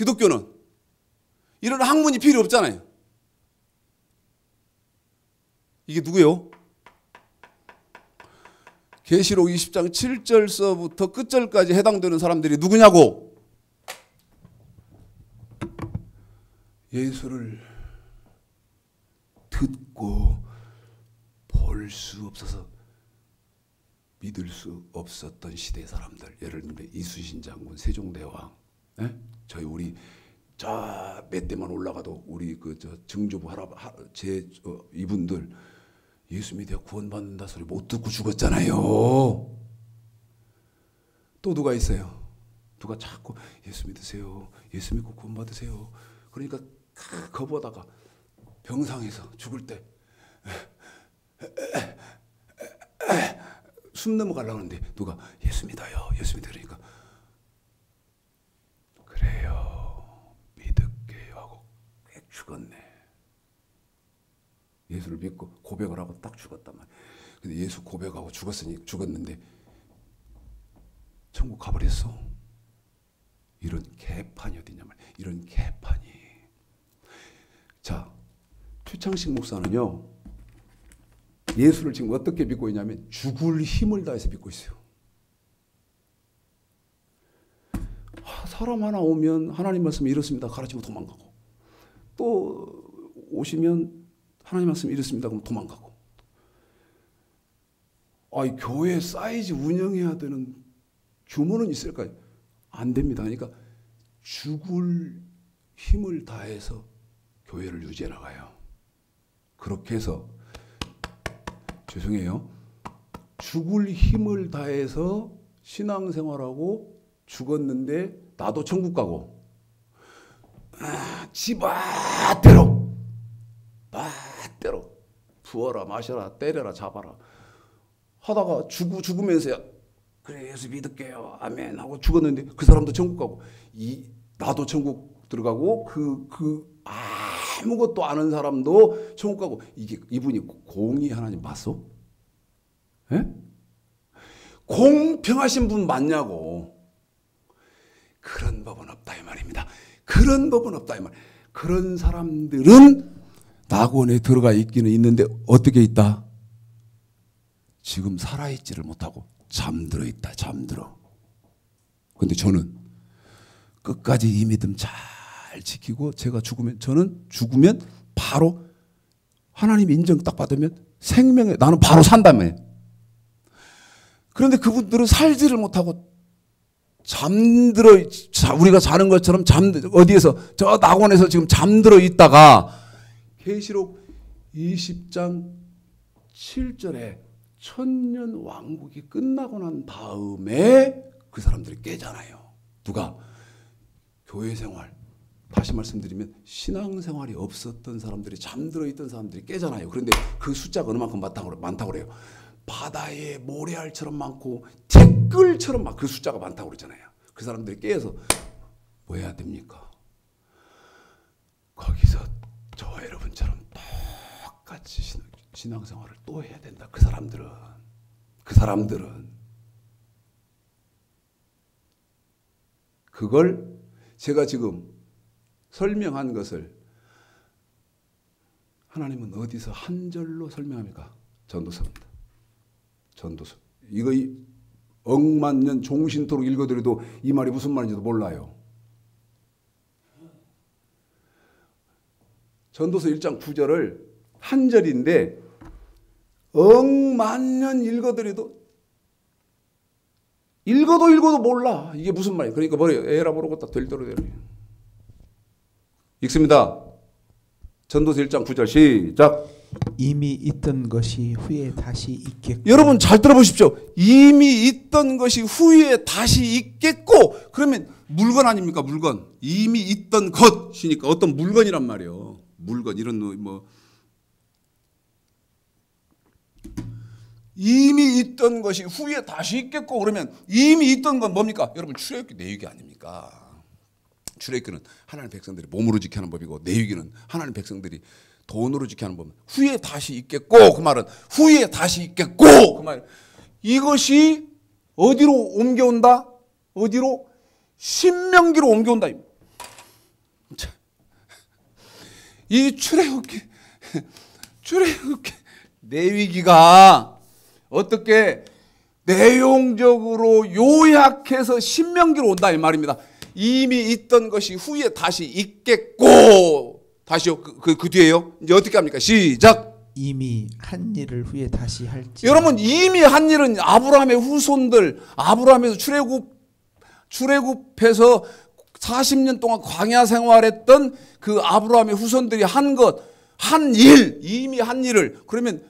기독교는 이런 학문이 필요 없잖아요. 이게 누구요? 계시록 20장 7절서부터 끝절까지 해당되는 사람들이 누구냐고? 예수를 듣고 볼 수 없어서 믿을 수 없었던 시대 사람들. 예를 들면 이순신 장군, 세종대왕, 우리 저 몇 대만 올라가도 우리 증조부 이분들 예수 믿어 구원받는다 소리 못 듣고 죽었잖아요. 또 누가 있어요? 누가 자꾸 예수 믿으세요, 예수 믿고 구원받으세요. 그러니까 거부하다가 병상에서 죽을 때 숨 넘어가려고 하는데 누가 예수 믿어요, 예수 믿어. 그러니까 그래요, 믿을게요 하고 꽤 죽었네. 예수를 믿고 고백을 하고 딱 죽었단 말이에요. 근데 예수 고백하고 죽었는데 천국 가버렸어. 이런 개판이 어디냐 말이에요. 이런 개판이. 자, 최창식 목사는요, 예수를 지금 어떻게 믿고 있냐면 죽을 힘을 다해서 믿고 있어요. 사람 하나 오면 하나님 말씀이 이렇습니다 가르치면 도망가고, 또 오시면 하나님 말씀이 이렇습니다 그럼 도망가고. 교회 사이즈 운영해야 되는 규모는 있을까요? 안 됩니다. 그러니까 죽을 힘을 다해서 교회를 유지해 나가요. 그렇게 해서 죄송해요, 죽을 힘을 다해서 신앙생활하고 죽었는데 나도 천국 가고, 지 맛대로 부어라 마셔라 때려라 잡아라 하다가 죽으면서 그래 예수 믿을게요 아멘 하고 죽었는데 그 사람도 천국 가고, 나도 천국 들어가고 아무것도 아는 사람도 천국 가고. 이분이 공의 하나님 맞소? 예? 공평하신 분 맞냐고. 그런 법은 없다 이 말입니다. 그런 법은 없다 이 말. 그런 사람들은 낙원에 들어가 있기는 있는데 어떻게 있다? 지금 살아있지를 못하고 잠들어 있다. 잠들어. 근데 저는 끝까지 이 믿음 잘 지키고, 제가 저는 죽으면 바로 하나님 인정 딱 받으면 생명에 나는 바로 산다며. 그런데 그분들은 살지를 못하고 잠들어, 우리가 자는 것처럼 어디에서 저 낙원에서 지금 잠들어 있다가 계시록 20장 7절에 천년 왕국이 끝나고 난 다음에 그 사람들이 깨잖아요. 누가? 교회 생활, 다시 말씀드리면 신앙생활이 없었던 사람들이, 잠들어 있던 사람들이 깨잖아요. 그런데 그 숫자가 어느 만큼 많다고 그래요. 바다에 모래알처럼 많고 댓글처럼 막 그 숫자가 많다고 그러잖아요. 그 사람들이 깨어서 뭐 해야 됩니까? 거기서 저와 여러분처럼 똑같이 신앙생활을 또 해야 된다. 그 사람들은 그걸 제가 지금 설명한 것을 하나님은 어디서 한 절로 설명합니까? 전도서입니다. 전도서. 이거 억만 년 종신토록 읽어드려도 이 말이 무슨 말인지도 몰라요. 전도서 1장 9절을 한 절인데 억만 년 읽어도 몰라. 이게 무슨 말이에요. 그러니까 뭐래요? 에라 모르고 딱 될 대로 되네. 읽습니다. 전도서 1장 9절 시작. 이미 있던 것이 후에 다시 있겠고. 여러분 잘 들어보십시오. 이미 있던 것이 후에 다시 있겠고. 그러면 물건 아닙니까? 물건. 이미 있던 것이니까 어떤 물건이란 말이에요. 물건 이런 뭐 이미 있던 것이 후에 다시 있겠고. 그러면 이미 있던 건 뭡니까? 여러분 출애굽기 내유기 아닙니까? 출애굽기는 하나님 백성들이 몸으로 지켜야 하는 법이고, 내유기는 하나님 백성들이 돈으로 지켜야 하는 법. 후에 다시 있겠고, 그 말은 후에 다시 있겠고, 그 말. 이것이 어디로 옮겨온다? 어디로? 신명기로 옮겨온다. 이 출애굽기 레위기가 어떻게 내용적으로 요약해서 신명기로 온다 이 말입니다. 이미 있던 것이 후에 다시 있겠고, 다시요. 그 뒤에요. 이제 어떻게 합니까? 시작. 이미 한 일을 후에 다시 할지. 여러분, 이미 한 일은 아브라함의 후손들, 아브라함에서 출애굽해서 40년 동안 광야 생활했던 그 아브라함의 후손들이 한 것, 이미 한 일을, 그러면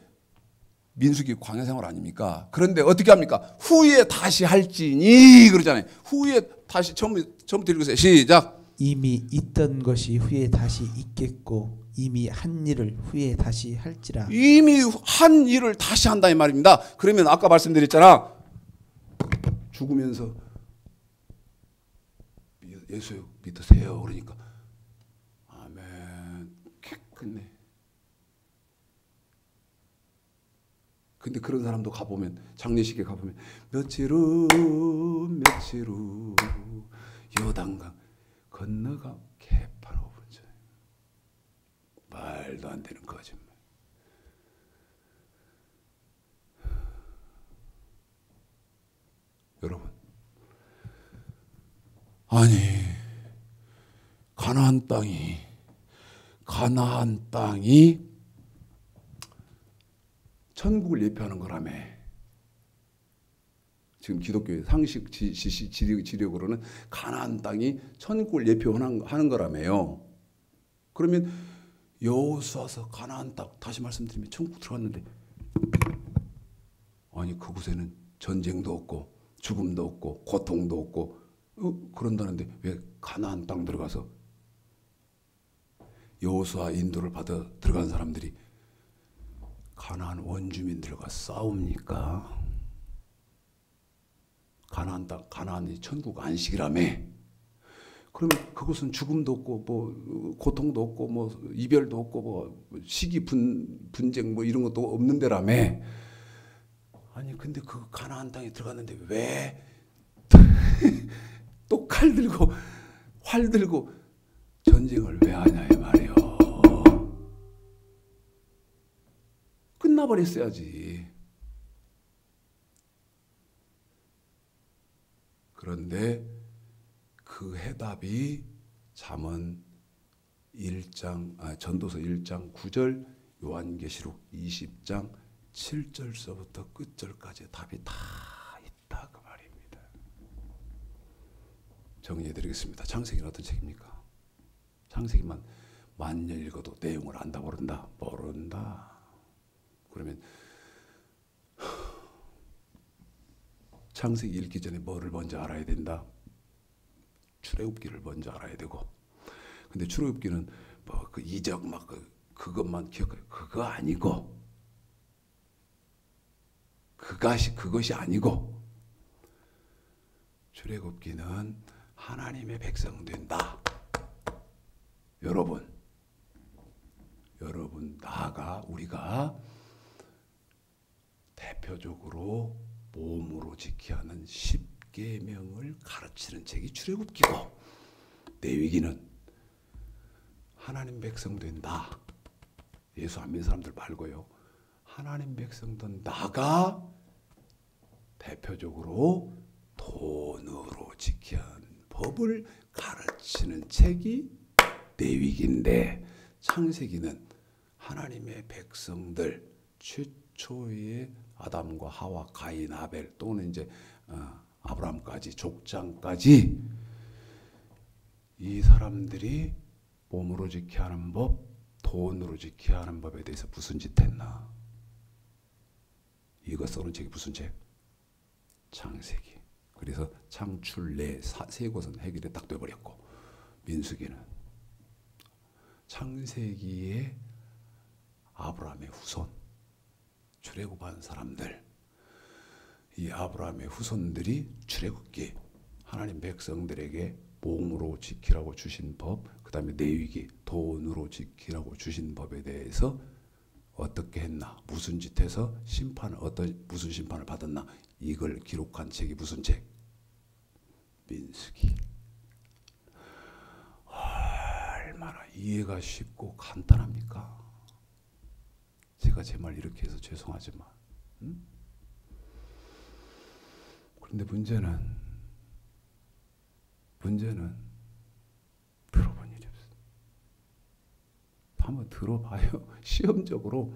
민수기 광야 생활 아닙니까? 그런데 어떻게 합니까? 후에 다시 할지니 그러잖아요. 후에 다시 처음부터 읽으세요. 시작. 이미 있던 것이 후에 다시 있겠고 이미 한 일을 후에 다시 할지라. 이미 한 일을 다시 한다 이 말입니다. 그러면 아까 말씀드렸잖아. 죽으면서 예수 믿으세요. 그러니까 아멘. 끝내. 근데 그런 사람도 가보면, 장례식에 가보면 며칠 후 요단강 건너가 개파로 분자. 말도 안 되는 거짓말. 여러분, 아니 가나안 땅이 천국을 예표하는 거라며. 지금 기독교의 상식 지력으로는 가나안 땅이 천국을 예표하는 거라며요. 그러면 여호수아서 가나안 땅, 다시 말씀드리면 천국 들어갔는데, 아니 그곳에는 전쟁도 없고 죽음도 없고 고통도 없고 그런다는데 왜 가나안 땅 들어가서 여호수아 인도를 받아 들어간 사람들이 가나안 원주민들과 싸웁니까? 가나안 땅, 가나안이 천국 안식이라며. 그러면 그것은 죽음도 없고 뭐 고통도 없고 뭐 이별도 없고 뭐 시기 분쟁 뭐 이런 것도 없는 데라며. 아니 근데 그 가나안 땅에 들어갔는데 왜 또 칼 들고 활 들고 전쟁을 왜 하냐 이 말이에요. 끝나버렸어야지. 그런데 그 해답이 잠언 1장, 전도서 1장 9절, 요한계시록 20장 7절서부터 끝절까지 답이 다 있다 그 말입니다. 정리해드리겠습니다. 창세기는 어떤 책입니까? 창세기만 만년 읽어도 내용을 안다 모른다? 모른다. 그러면 창세기 읽기 전에 뭐를 먼저 알아야 된다? 출애굽기를 먼저 알아야 되고. 근데 출애굽기는 뭐 그 이적 막 그것만 기억해요. 그거 아니고, 그것이 아니고, 출애굽기는 하나님의 백성 된다. 여러분 나아가 우리가 대표적으로 몸으로 지켜야 하는 10계명을 가르치는 책이 출애굽기고, 레위기는 하나님 백성 된 나, 예수 안 믿는 사람들 말고요, 하나님 백성 된 나가 대표적으로 돈으로 지켜야 하는 법을 가르치는 책이 레위기인데, 창세기는 하나님의 백성들, 최초의 아담과 하와, 가인, 아벨, 또는 이제 아브라함까지, 족장까지 이 사람들이 몸으로 지켜야 하는 법, 돈으로 지켜야 하는 법에 대해서 무슨 짓 했나? 이거 써놓은 책이 무슨 책? 창세기. 그래서 창출내 세 곳은 해결이 딱 돼버렸고, 민수기는 창세기에 아브라함의 후손, 출애굽한 사람들, 이 아브라함의 후손들이 출애굽기, 하나님 백성들에게 몸으로 지키라고 주신 법, 그 다음에 레위기, 돈으로 지키라고 주신 법에 대해서 어떻게 했나, 무슨 짓 해서 무슨 심판을 받았나, 이걸 기록한 책이 무슨 책? 민수기. 얼마나 이 이해가 쉽고 간단합니까? 제가 제 말 이렇게 해서 죄송하지만, 그런데 문제는 들어본 일이 없어요. 한번 들어봐요. 시험적으로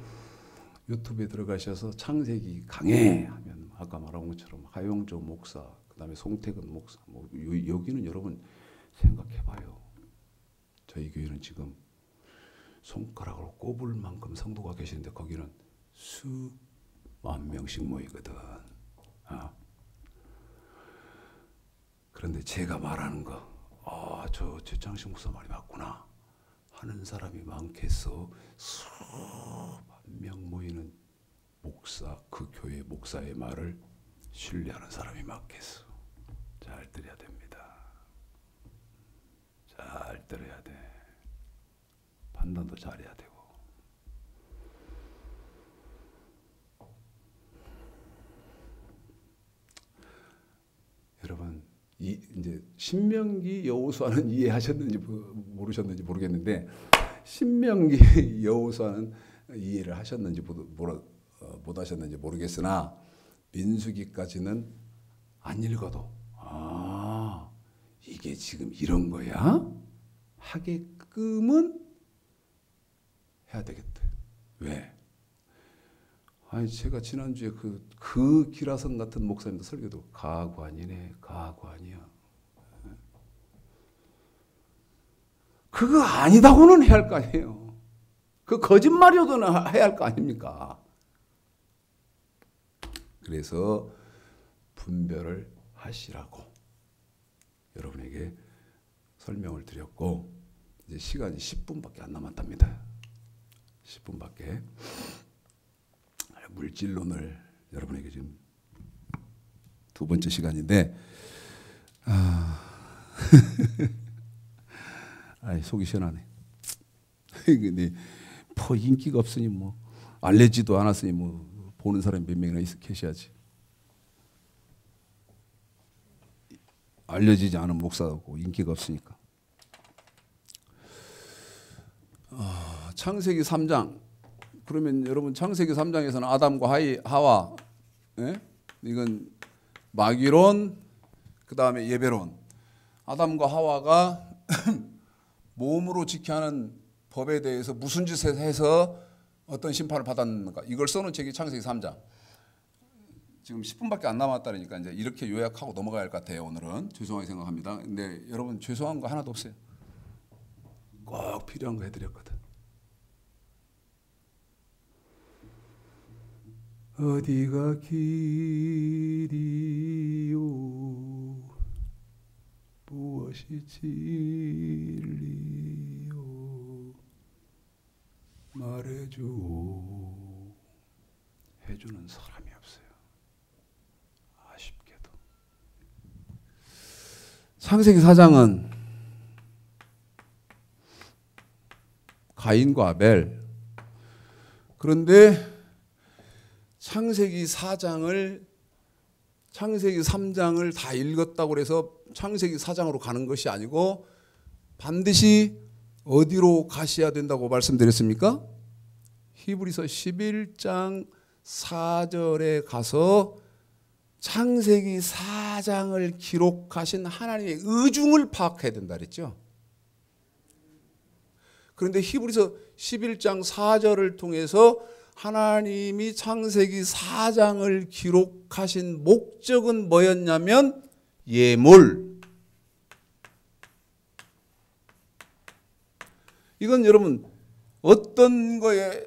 유튜브에 들어가셔서 창세기 강해 하면 아까 말한 것처럼 하용조 목사, 그 다음에 송태근 목사, 뭐 여기는 여러분 생각해봐요. 저희 교회는 지금 손가락으로 꼽을 만큼 성도가 계시는데 거기는 수만 명씩 모이거든. 그런데 제가 말하는 거, 저 최창식 목사 말이 맞구나 하는 사람이 많겠어. 수만 명 모이는 목사, 그 교회 목사의 말을 신뢰하는 사람이 많겠어. 잘 들어야 됩니다. 잘 들어야 돼. 판단도 잘해야 되고. 여러분, 이제 신명기 여호수아는 이해하셨는지 모르셨는지 모르겠는데, 신명기 여호수아는 이해를 하셨는지 못 하셨는지 모르겠으나 민수기까지는 안 읽어도 이게 지금 이런 거야? 하게끔은 해야 되겠다. 왜? 아니 제가 지난주에 그 기라성 같은 목사님도 설교도 가관이네, 가관이야. 그거 아니다고는 해야 할 거 아니에요. 그 거짓말이어도 해야 할 거 아닙니까? 그래서 분별을 하시라고 여러분에게 설명을 드렸고, 이제 시간이 10분밖에 안 남았답니다. 10분밖에. 물질론을 여러분에게 지금 두 번째 시간인데, 속이 시원하네. 근데 인기가 없으니 뭐 알려지도 않았으니 뭐 보는 사람이 몇 명이나 계셔야지. 알려지지 않은 목사고 인기가 없으니까. 창세기 3장. 그러면 여러분 창세기 3장에서는 아담과 하와, 이건 마귀론, 그 다음에 예배론. 아담과 하와가 몸으로 지켜야 하는 법에 대해서 무슨 짓을 해서 어떤 심판을 받았는가, 이걸 써놓은 책이 창세기 3장. 지금 10분밖에 안 남았다니까 이제 이렇게 요약하고 넘어가야 할 것 같아요. 오늘은 죄송하게 생각합니다. 근데 여러분 죄송한 거 하나도 없어요. 꼭 필요한 거 해드렸거든. 어디가 길이요 무엇이 진리요 말해주오. 해주는 사람이 없어요. 아쉽게도. 창세기 4장은 가인과 아벨. 그런데 창세기 4장을 창세기 3장을 다 읽었다고 해서 창세기 4장으로 가는 것이 아니고 반드시 어디로 가셔야 된다고 말씀드렸습니까? 히브리서 11장 4절에 가서 창세기 4장을 기록하신 하나님의 의중을 파악해야 된다 그랬죠. 그런데 히브리서 11장 4절을 통해서 하나님이 창세기 4장을 기록하신 목적은 뭐였냐면 예물. 이건 여러분 어떤 거에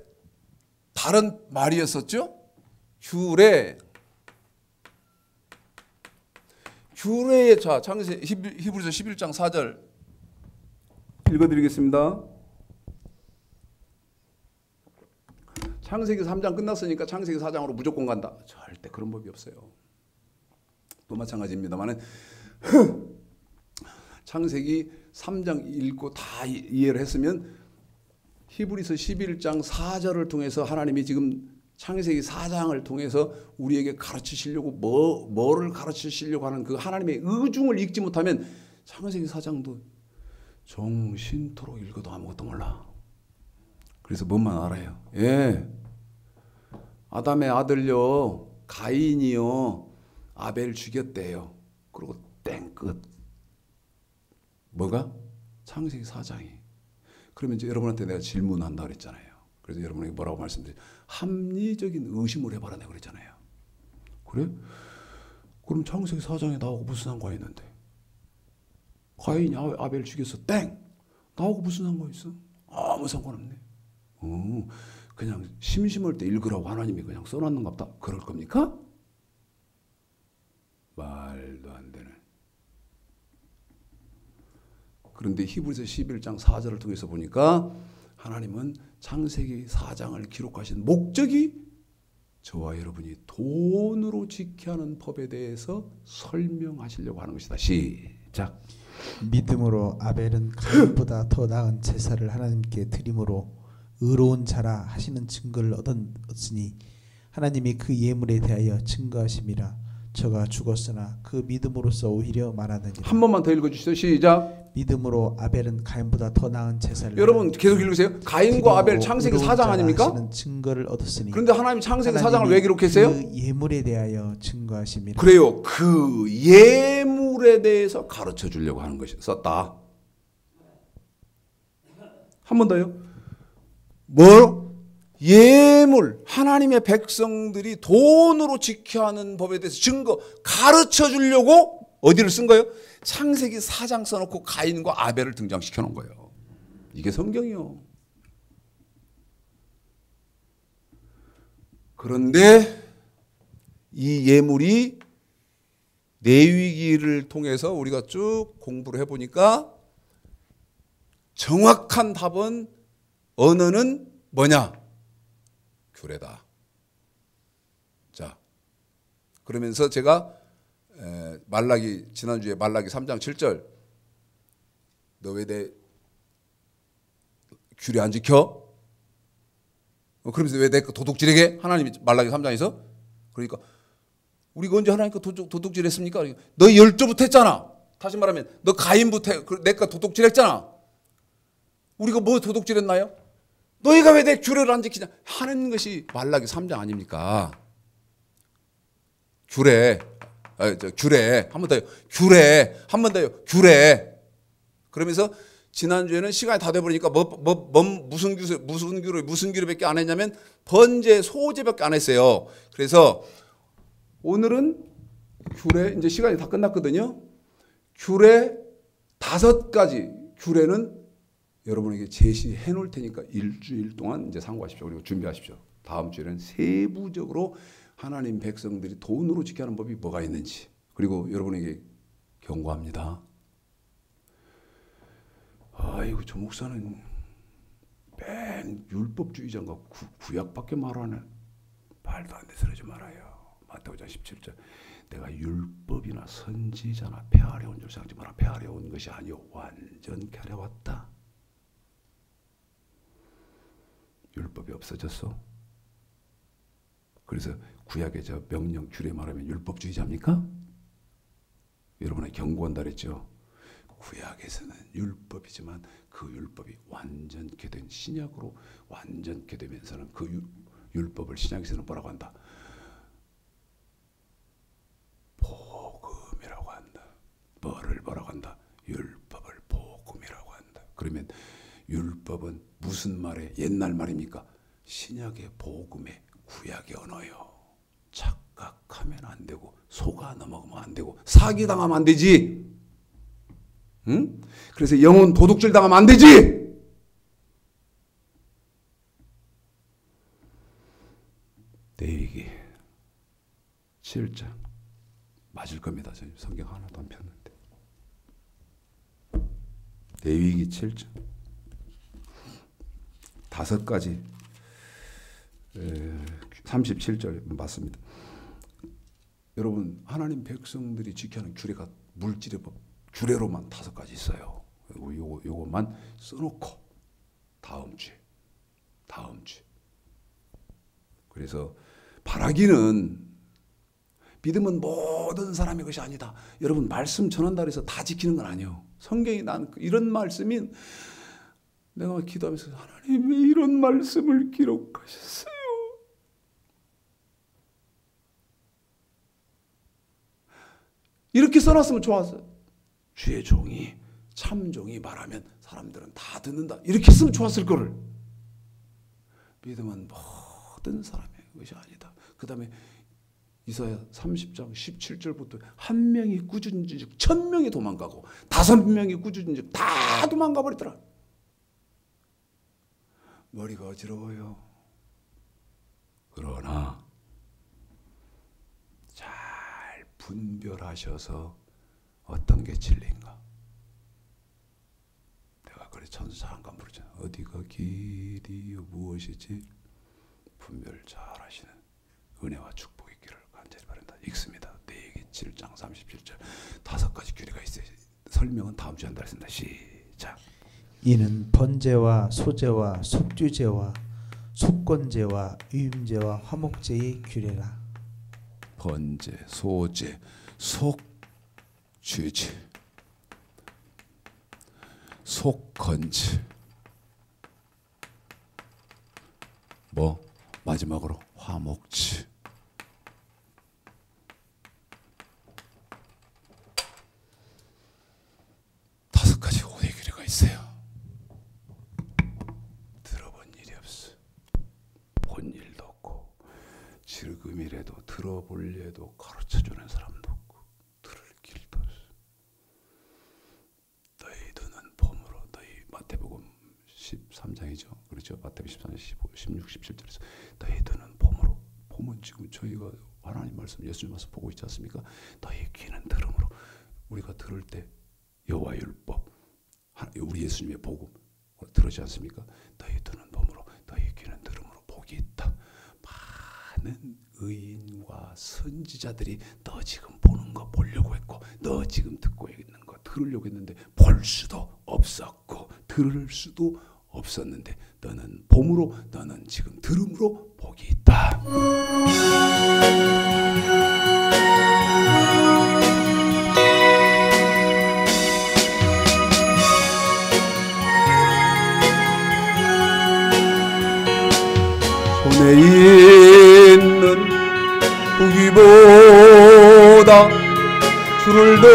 다른 말이었었죠? 규례. 규례의 자, 히브리서 11장 4절 읽어드리겠습니다. 창세기 3장 끝났으니까 창세기 4장으로 무조건 간다. 절대 그런 법이 없어요. 또 마찬가지입니다만 창세기 3장 읽고 다 이해를 했으면 히브리서 11장 4절을 통해서 하나님이 지금 창세기 4장을 통해서 우리에게 가르치시려고 뭐를 가르치시려고 하는 그 하나님의 의중을 읽지 못하면 창세기 4장도 정신토록 읽어도 아무것도 몰라. 그래서 뭐만 알아요. 예, 아담의 아들요 가인이요 아벨 죽였대요. 그리고 땡 끝. 뭐가? 창세기 4장이. 그러면 이제 여러분한테 내가 질문한다 그랬잖아요. 그래서 여러분에게 뭐라고 말씀드려요? 합리적인 의심을 해봐라 내가 그랬잖아요. 그래? 그럼 창세기 4장에 나하고 무슨 상관이 있는데? 가인이 아벨 죽였어. 땡! 나하고 무슨 상관이 있어? 아무 상관없네. 그냥 심심할 때 읽으라고 하나님이 그냥 써놨는가 보다. 그럴 겁니까? 말도 안 되는. 그런데 히브리서 11장 4절을 통해서 보니까 하나님은 창세기 4장을 기록하신 목적이 저와 여러분이 돈으로 지켜야 하는 법에 대해서 설명하시려고 하는 것이다. 시작. 믿음으로 아벨은 가인보다 더 나은 제사를 하나님께 드림으로 의로운 자라 하시는 증거를 얻었으니 하나님이 그 예물에 대하여 증거하심이라. 저가 죽었으나 그 믿음으로써 오히려 말하느니라. 한 번만 더 읽어주시죠. 시작. 믿음으로 아벨은 가인보다 더 나은 제사를. 여러분 계속 읽으세요. 가인과 아벨 창세기 4장 아닙니까? 증거를 얻었으니. 그런데 하나님 창세기 4장을 왜 기록했어요? 그 예물에 대하여 증거하심이라. 그래요. 그 예물에 대해서 가르쳐 주려고 하는 것이 썼다. 한 번 더요. 뭐? 예물, 하나님의 백성들이 돈으로 지켜야 하는 법에 대해서 증거 가르쳐 주려고 어디를 쓴 거예요? 창세기 4장 써놓고 가인과 아벨을 등장시켜 놓은 거예요. 이게 성경이요. 그런데 이 예물이 레위기를 통해서 우리가 쭉 공부를 해보니까 정확한 답은 언어는 뭐냐? 규례다. 자, 그러면서 제가 지난주에 말라기 3장 7절 너 왜 내 규례 안 지켜? 그러면서 왜 내 도둑질하게? 하나님이 말라기 3장에서 그러니까 우리가 언제 하나님께 도둑질했습니까? 너 열조부터 했잖아. 다시 말하면 너 가인부터 내가 도둑질했잖아. 우리가 뭐 도둑질했나요? 너희가 왜 내 규례를 안 지키냐 하는 것이 말라기 3장 아닙니까? 규례 한 번 더요. 규례 한 번 더요. 규례. 그러면서 지난주에는 시간이 다 돼버리니까 무슨 규례밖에 안 했냐면 번제 소제밖에 안 했어요. 그래서 오늘은 규례 이제 시간이 다 끝났거든요. 규례 5가지 규례는 여러분에게 제시해 놓을 테니까 일주일 동안 이제 상고하십시오. 그리고 준비하십시오. 다음 주에는 세부적으로 하나님 백성들이 돈으로 지켜야 하는 법이 뭐가 있는지 그리고 여러분에게 경고합니다. 아이고 저 목사는 맨 율법주의자인가 구약밖에 말하네. 말도 안 돼서 그러지 말아요. 마태복음 17절 내가 율법이나 선지자나 폐하려 온 줄 생각하지 마라. 폐하려 온 것이 아니요 완전케 하려 왔다. 율법이 없어졌어. 그래서 구약의 저 명령 규례 말하면 율법주의자입니까? 여러분의 경고한다 그랬죠. 구약에서는 율법이지만 그 율법이 완전케 된 신약으로 완전케 되면서는 그 율법을 신약에서는 뭐라고 한다? 복음이라고 한다. 뭐라고 한다? 율법을 복음이라고 한다. 그러면 율법은 무슨 말의 옛날 말입니까? 신약의 복음의 구약의 언어요. 착각하면 안 되고 속아 넘어가면 안 되고 사기당하면 안 되지. 응? 그래서 영혼 도둑질 당하면 안 되지. 레위기 7장 맞을 겁니다. 저희 성경 하나도 안 폈는데. 레위기 7장 5가지 37절 맞습니다. 여러분 하나님 백성들이 지켜야 하는 규례가 물질의 법 규례로만 5가지 있어요. 요것만 써놓고 다음 주에 그래서 바라기는 믿음은 모든 사람의 것이 아니다. 여러분 말씀 전한다 해서 다 지키는 건 아니에요. 성경이 난 이런 말씀이 내가 기도하면서 하나님 왜 이런 말씀을 기록하셨어요? 이렇게 써놨으면 좋았어요. 주의 종이 참종이 말하면 사람들은 다 듣는다. 이렇게 쓰면 좋았을 거를. 믿음은 모든 사람의 것이 아니다. 그 다음에 이사야 30장 17절부터 한 명이 꾸짖은즉 1000명이 도망가고 5명이 꾸짖은즉 다 도망가 버리더라. 머리가 어지러워요. 그러나 잘 분별하셔서 어떤 게 진리인가. 내가 그래 천사 잠깐 부르잖아. 어디가 길이요 무엇이지? 분별 잘 하시는 은혜와 축복이 있기를 간절히 바란다. 읽습니다. 내기 7장 37절 5가지 규례가 있어요. 설명은 다음 주에 한다 했습니다. 시작. 이는 번제와 소제와 속죄제와 속건제와 유임제와 화목제의 규례라. 번제, 소제, 속죄제, 속건제, 마지막으로 화목제. 다섯 가지 오대 규례가 있어요. 들어본 일이 없어. 본 일도 없고 지금이라도 들어볼래도 가르쳐주는 사람도 없고 들을 길도 없어. 너희 듣는 봄으로 너희 마태복음 13장이죠. 그렇죠. 마태복음 13장 16, 17절에서 너희 듣는 봄으로. 봄은 지금 저희가 하나님 말씀 예수님 말씀 보고 있지 않습니까? 너희 귀는 들음으로. 우리가 들을 때 여호와 율법 우리 예수님의 복음 들으지 않습니까? 너희 듣는 봄으로 너희 귀는 들음으로 복이 있다. 많은 의인과 선지자들이 너 지금 보는 거 보려고 했고 너 지금 듣고 있는 거 들으려고 했는데 볼 수도 없었고 들을 수도 없었는데 너는 봄으로 너는 지금 들음으로 복이 있다. 손에 있는 후기보다 주를 더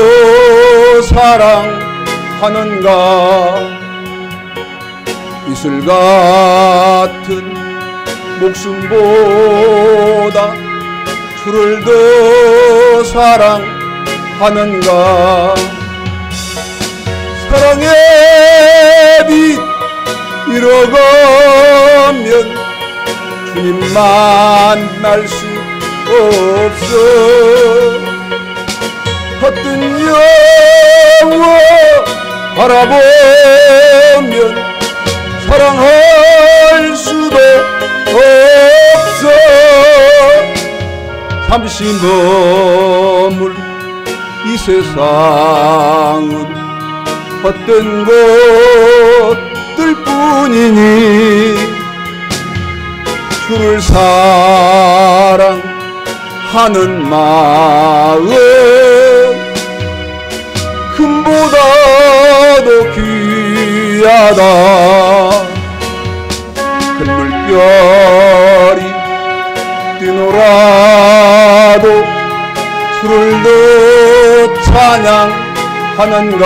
사랑하는가. 이슬 같은 목숨보다 주를 더 사랑하는가. 사랑의 빛 잃어가면 주님 만날 수 없어. 헛된 영화 바라보면 사랑할 수도 없어. 잠시 머물 이 세상은 헛된 것들 뿐이니 주를 사랑하는 마음 금보다도 귀하다. 큰 물결이 뛰놀아도 주를 더 찬양하는가.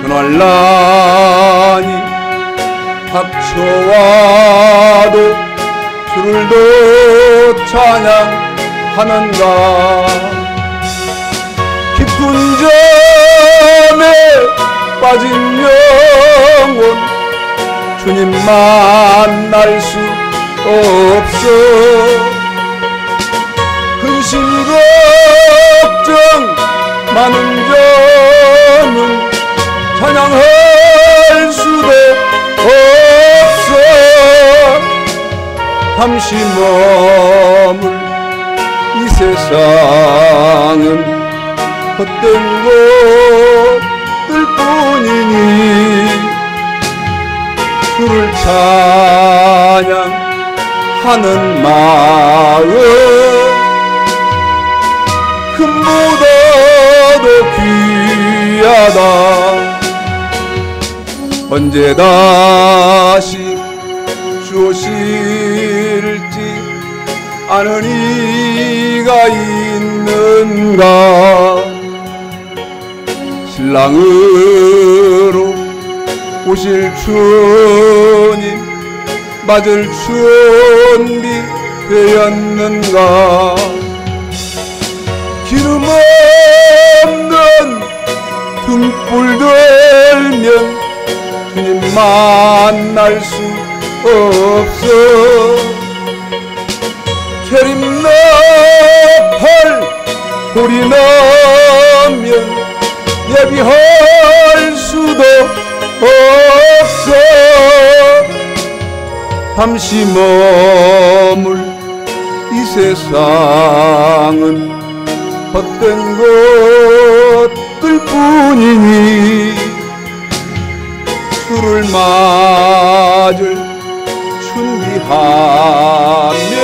그 난란이 닥쳐와도 주를 더 찬양하는가. 깊은 잠에 빠진 영혼 주님 만날 수 없어. 근심 걱정 많은 자는 찬양할 수도 없어. 잠시 머물 이 세상은 헛된 것들 뿐이니 주를 찬양하는 마음 금보다도 귀 아니하다. 언제 다시 주오실지 아는 이가 있는가. 신랑으로 오실 주님 맞을 준비 되었는가. 기름 없는 등불 들면 주님 만날 수 없어. 캐림나팔 소리 나면 예비할 수도 없어. 잠시 머물 이 세상은 헛된 것들 뿐이니 주를 맞을 준비하며